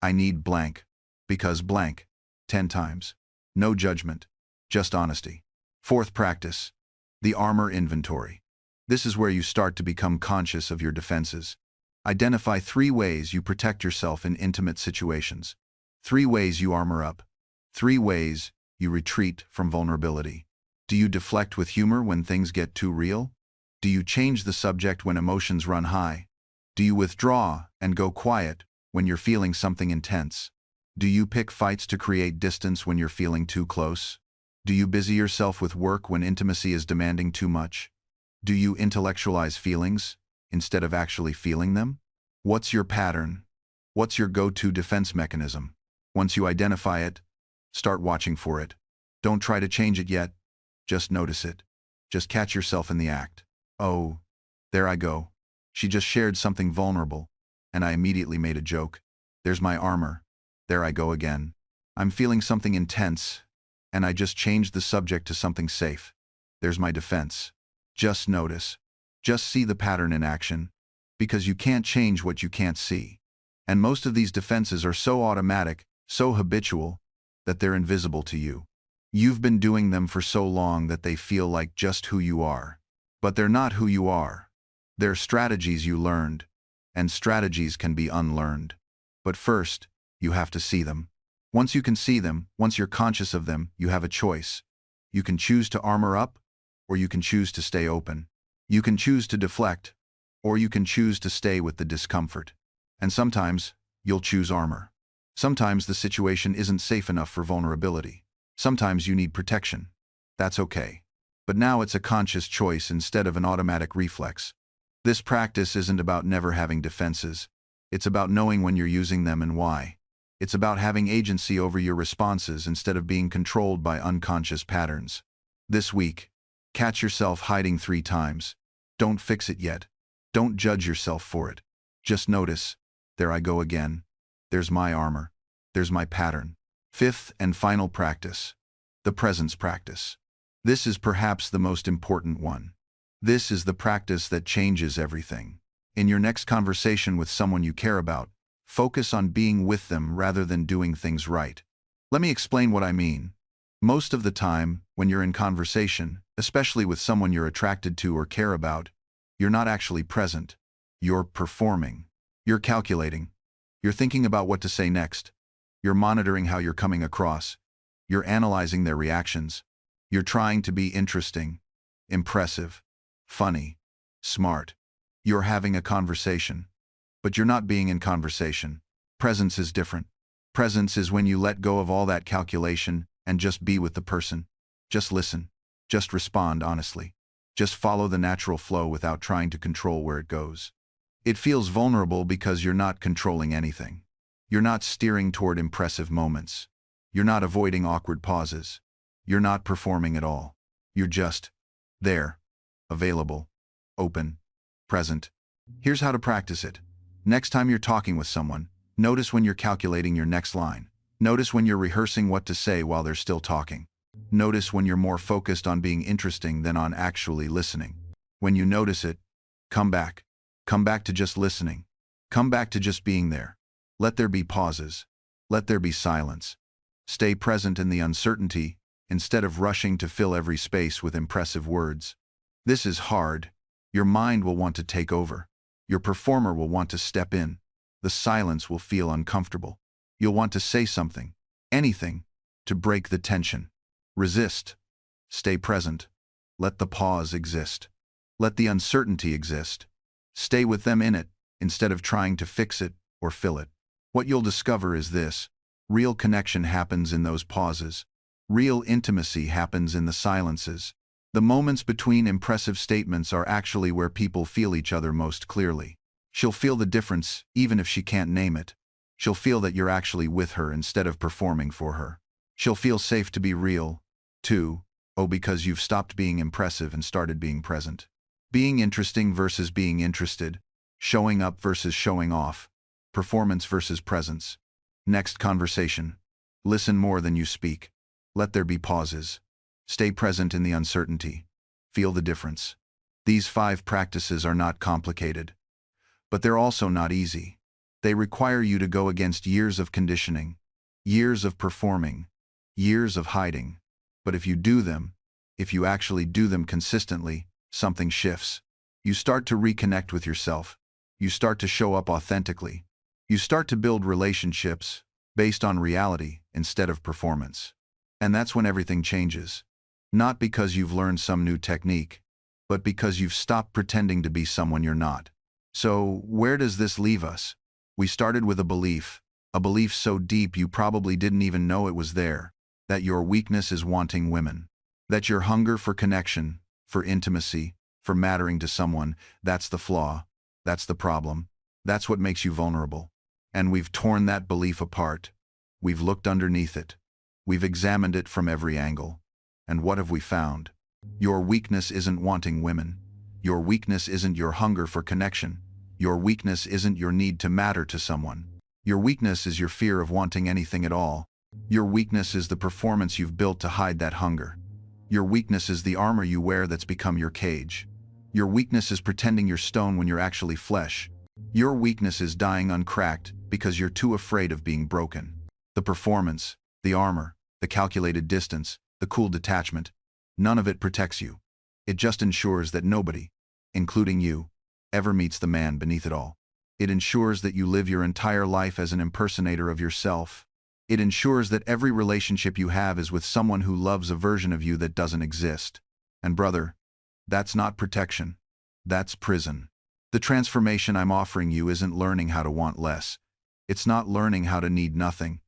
I need blank. Because blank. 10 times. No judgment. Just honesty. Fourth practice. The armor inventory. This is where you start to become conscious of your defenses. Identify 3 ways you protect yourself in intimate situations. 3 ways you armor up. 3 ways you retreat from vulnerability. Do you deflect with humor when things get too real? Do you change the subject when emotions run high? Do you withdraw and go quiet when you're feeling something intense? Do you pick fights to create distance when you're feeling too close? Do you busy yourself with work when intimacy is demanding too much? Do you intellectualize feelings instead of actually feeling them? What's your pattern? What's your go-to defense mechanism? Once you identify it, start watching for it. Don't try to change it yet. Just notice it. Just catch yourself in the act. Oh, there I go. She just shared something vulnerable, and I immediately made a joke. There's my armor. There I go again. I'm feeling something intense, and I just changed the subject to something safe. There's my defense. Just notice. Just see the pattern in action, because you can't change what you can't see. And most of these defenses are so automatic, so habitual, that they're invisible to you. You've been doing them for so long that they feel like just who you are. But they're not who you are. They're strategies you learned, and strategies can be unlearned. But first, you have to see them. Once you can see them, once you're conscious of them, you have a choice. You can choose to armor up, or you can choose to stay open. You can choose to deflect, or you can choose to stay with the discomfort. And sometimes, you'll choose armor. Sometimes the situation isn't safe enough for vulnerability. Sometimes you need protection. That's okay. But now it's a conscious choice instead of an automatic reflex. This practice isn't about never having defenses. It's about knowing when you're using them and why. It's about having agency over your responses instead of being controlled by unconscious patterns. This week, catch yourself hiding 3 times. Don't fix it yet. Don't judge yourself for it. Just notice, there I go again. There's my armor. There's my pattern. 5th and final practice, the presence practice. This is perhaps the most important one. This is the practice that changes everything. In your next conversation with someone you care about, focus on being with them rather than doing things right. Let me explain what I mean. Most of the time, when you're in conversation, especially with someone you're attracted to or care about, you're not actually present. You're performing. You're calculating. You're thinking about what to say next. You're monitoring how you're coming across. You're analyzing their reactions. You're trying to be interesting, impressive, funny, smart. You're having a conversation. But you're not being in conversation. Presence is different. Presence is when you let go of all that calculation and just be with the person. Just listen. Just respond honestly. Just follow the natural flow without trying to control where it goes. It feels vulnerable because you're not controlling anything. You're not steering toward impressive moments. You're not avoiding awkward pauses. You're not performing at all. You're just there, available, open, present. Here's how to practice it. Next time you're talking with someone, notice when you're calculating your next line. Notice when you're rehearsing what to say while they're still talking. Notice when you're more focused on being interesting than on actually listening. When you notice it, come back. Come back to just listening. Come back to just being there. Let there be pauses. Let there be silence. Stay present in the uncertainty instead of rushing to fill every space with impressive words. This is hard. Your mind will want to take over. Your performer will want to step in. The silence will feel uncomfortable. You'll want to say something, anything, to break the tension. Resist. Stay present. Let the pause exist. Let the uncertainty exist. Stay with them in it, instead of trying to fix it or fill it. What you'll discover is this: real connection happens in those pauses. Real intimacy happens in the silences. The moments between impressive statements are actually where people feel each other most clearly. She'll feel the difference, even if she can't name it. She'll feel that you're actually with her instead of performing for her. She'll feel safe to be real, too, because you've stopped being impressive and started being present. Being interesting versus being interested. Showing up versus showing off. Performance versus presence. Next conversation. Listen more than you speak. Let there be pauses. Stay present in the uncertainty. Feel the difference. These 5 practices are not complicated. But they're also not easy. They require you to go against years of conditioning, years of performing, years of hiding. But if you do them, if you actually do them consistently, something shifts. You start to reconnect with yourself. You start to show up authentically. You start to build relationships based on reality instead of performance. And that's when everything changes. Not because you've learned some new technique, but because you've stopped pretending to be someone you're not. So, where does this leave us? We started with a belief. A belief so deep you probably didn't even know it was there, that your weakness is wanting women. That your hunger for connection, for intimacy, for mattering to someone, that's the flaw, that's the problem, that's what makes you vulnerable. And we've torn that belief apart. We've looked underneath it. We've examined it from every angle. And what have we found? Your weakness isn't wanting women. Your weakness isn't your hunger for connection. Your weakness isn't your need to matter to someone. Your weakness is your fear of wanting anything at all. Your weakness is the performance you've built to hide that hunger. Your weakness is the armor you wear that's become your cage. Your weakness is pretending you're stone when you're actually flesh. Your weakness is dying uncracked because you're too afraid of being broken. The performance, the armor, the calculated distance, the cool detachment, none of it protects you. It just ensures that nobody, including you, ever meets the man beneath it all. It ensures that you live your entire life as an impersonator of yourself. It ensures that every relationship you have is with someone who loves a version of you that doesn't exist. And brother, that's not protection. That's prison. The transformation I'm offering you isn't learning how to want less. It's not learning how to need nothing.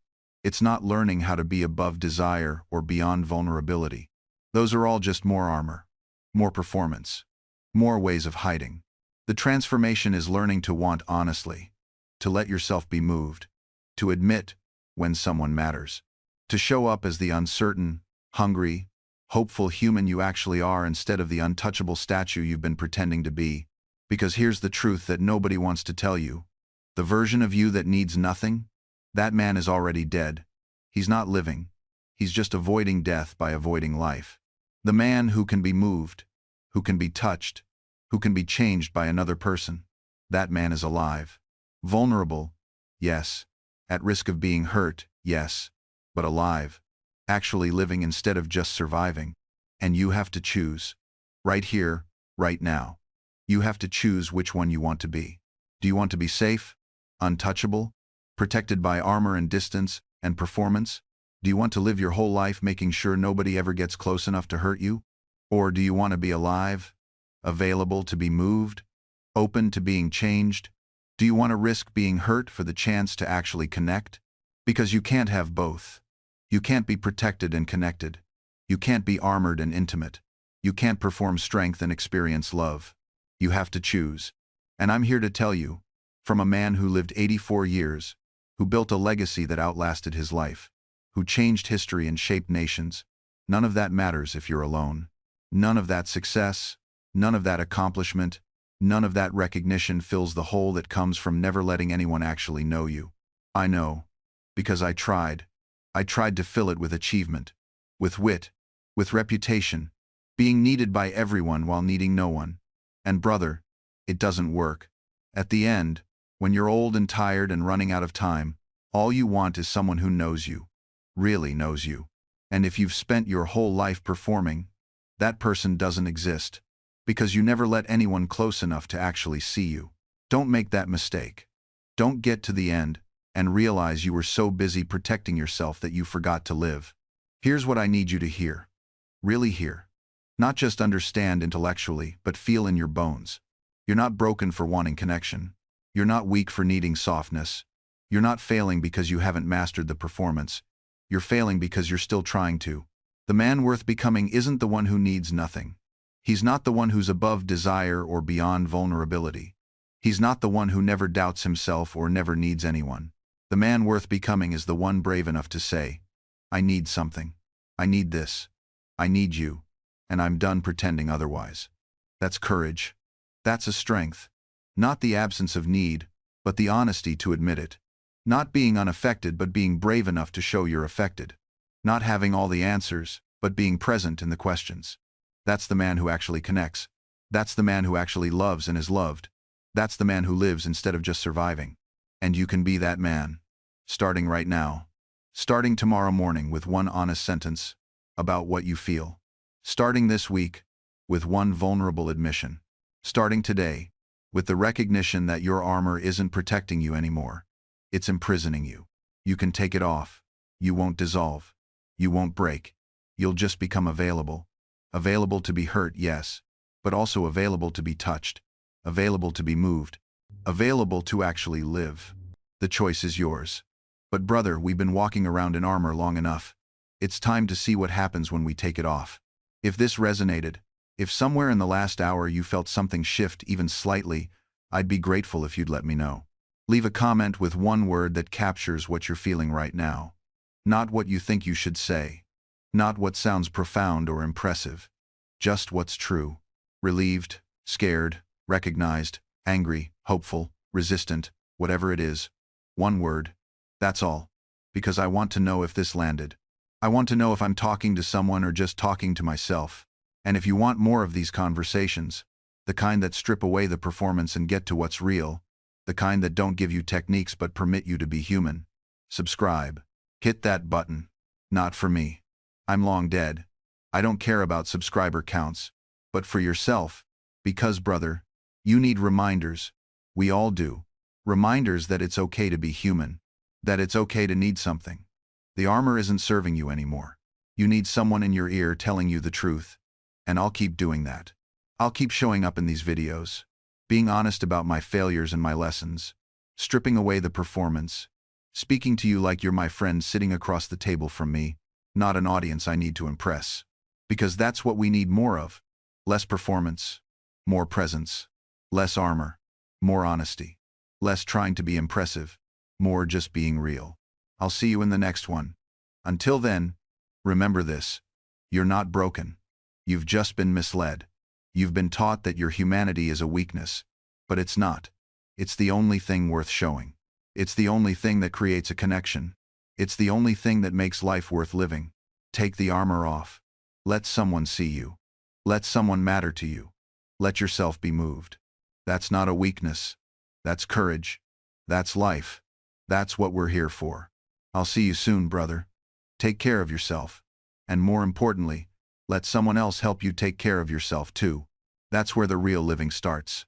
It's not learning how to be above desire or beyond vulnerability. Those are all just more armor, more performance, more ways of hiding. The transformation is learning to want honestly, to let yourself be moved, to admit when someone matters, to show up as the uncertain, hungry, hopeful human you actually are instead of the untouchable statue you've been pretending to be. Because here's the truth that nobody wants to tell you. The version of you that needs nothing, that man is already dead. He's not living. He's just avoiding death by avoiding life. The man who can be moved, who can be touched, who can be changed by another person, that man is alive. Vulnerable, yes. At risk of being hurt, yes. But alive. Actually living instead of just surviving. And you have to choose. Right here, right now. You have to choose which one you want to be. Do you want to be safe, untouchable, protected by armor and distance and performance? Do you want to live your whole life making sure nobody ever gets close enough to hurt you? Or do you want to be alive, available to be moved, open to being changed? Do you want to risk being hurt for the chance to actually connect? Because you can't have both. You can't be protected and connected. You can't be armored and intimate. You can't perform strength and experience love. You have to choose. And I'm here to tell you, from a man who lived 84 years, who built a legacy that outlasted his life, who changed history and shaped nations, none of that matters if you're alone. None of that success, none of that accomplishment, none of that recognition fills the hole that comes from never letting anyone actually know you. I know, because I tried. I tried to fill it with achievement, with wit, with reputation, being needed by everyone while needing no one. And brother, it doesn't work. At the end, when you're old and tired and running out of time, all you want is someone who knows you, really knows you. And if you've spent your whole life performing, that person doesn't exist, because you never let anyone close enough to actually see you. Don't make that mistake. Don't get to the end and realize you were so busy protecting yourself that you forgot to live. Here's what I need you to hear. Really hear. Not just understand intellectually, but feel in your bones. You're not broken for wanting connection. You're not weak for needing softness. You're not failing because you haven't mastered the performance. You're failing because you're still trying to. The man worth becoming isn't the one who needs nothing. He's not the one who's above desire or beyond vulnerability. He's not the one who never doubts himself or never needs anyone. The man worth becoming is the one brave enough to say, I need something. I need this. I need you. And I'm done pretending otherwise. That's courage. That's a strength. Not the absence of need, but the honesty to admit it. Not being unaffected, but being brave enough to show you're affected. Not having all the answers, but being present in the questions. That's the man who actually connects. That's the man who actually loves and is loved. That's the man who lives instead of just surviving. And you can be that man. Starting right now. Starting tomorrow morning with one honest sentence about what you feel. Starting this week with one vulnerable admission. Starting today with the recognition that your armor isn't protecting you anymore. It's imprisoning you. You can take it off. You won't dissolve. You won't break. You'll just become available. Available to be hurt, yes, but also available to be touched. Available to be moved. Available to actually live. The choice is yours. But brother, we've been walking around in armor long enough. It's time to see what happens when we take it off. If this resonated, if somewhere in the last hour you felt something shift even slightly, I'd be grateful if you'd let me know. Leave a comment with one word that captures what you're feeling right now. Not what you think you should say. Not what sounds profound or impressive. Just what's true. Relieved, scared, recognized, angry, hopeful, resistant, whatever it is. One word. That's all. Because I want to know if this landed. I want to know if I'm talking to someone or just talking to myself. And if you want more of these conversations, the kind that strip away the performance and get to what's real, the kind that don't give you techniques but permit you to be human, subscribe. Hit that button. Not for me. I'm long dead. I don't care about subscriber counts. But for yourself, because brother, you need reminders. We all do. Reminders that it's okay to be human. That it's okay to need something. The armor isn't serving you anymore. You need someone in your ear telling you the truth. And I'll keep doing that. I'll keep showing up in these videos, being honest about my failures and my lessons, stripping away the performance, speaking to you like you're my friend sitting across the table from me, not an audience I need to impress. Because that's what we need more of. Less performance, more presence, less armor, more honesty, less trying to be impressive, more just being real. I'll see you in the next one. Until then, remember this. You're not broken. You've just been misled. You've been taught that your humanity is a weakness. But it's not. It's the only thing worth showing. It's the only thing that creates a connection. It's the only thing that makes life worth living. Take the armor off. Let someone see you. Let someone matter to you. Let yourself be moved. That's not a weakness. That's courage. That's life. That's what we're here for. I'll see you soon, brother. Take care of yourself. And more importantly, let someone else help you take care of yourself too. That's where the real living starts.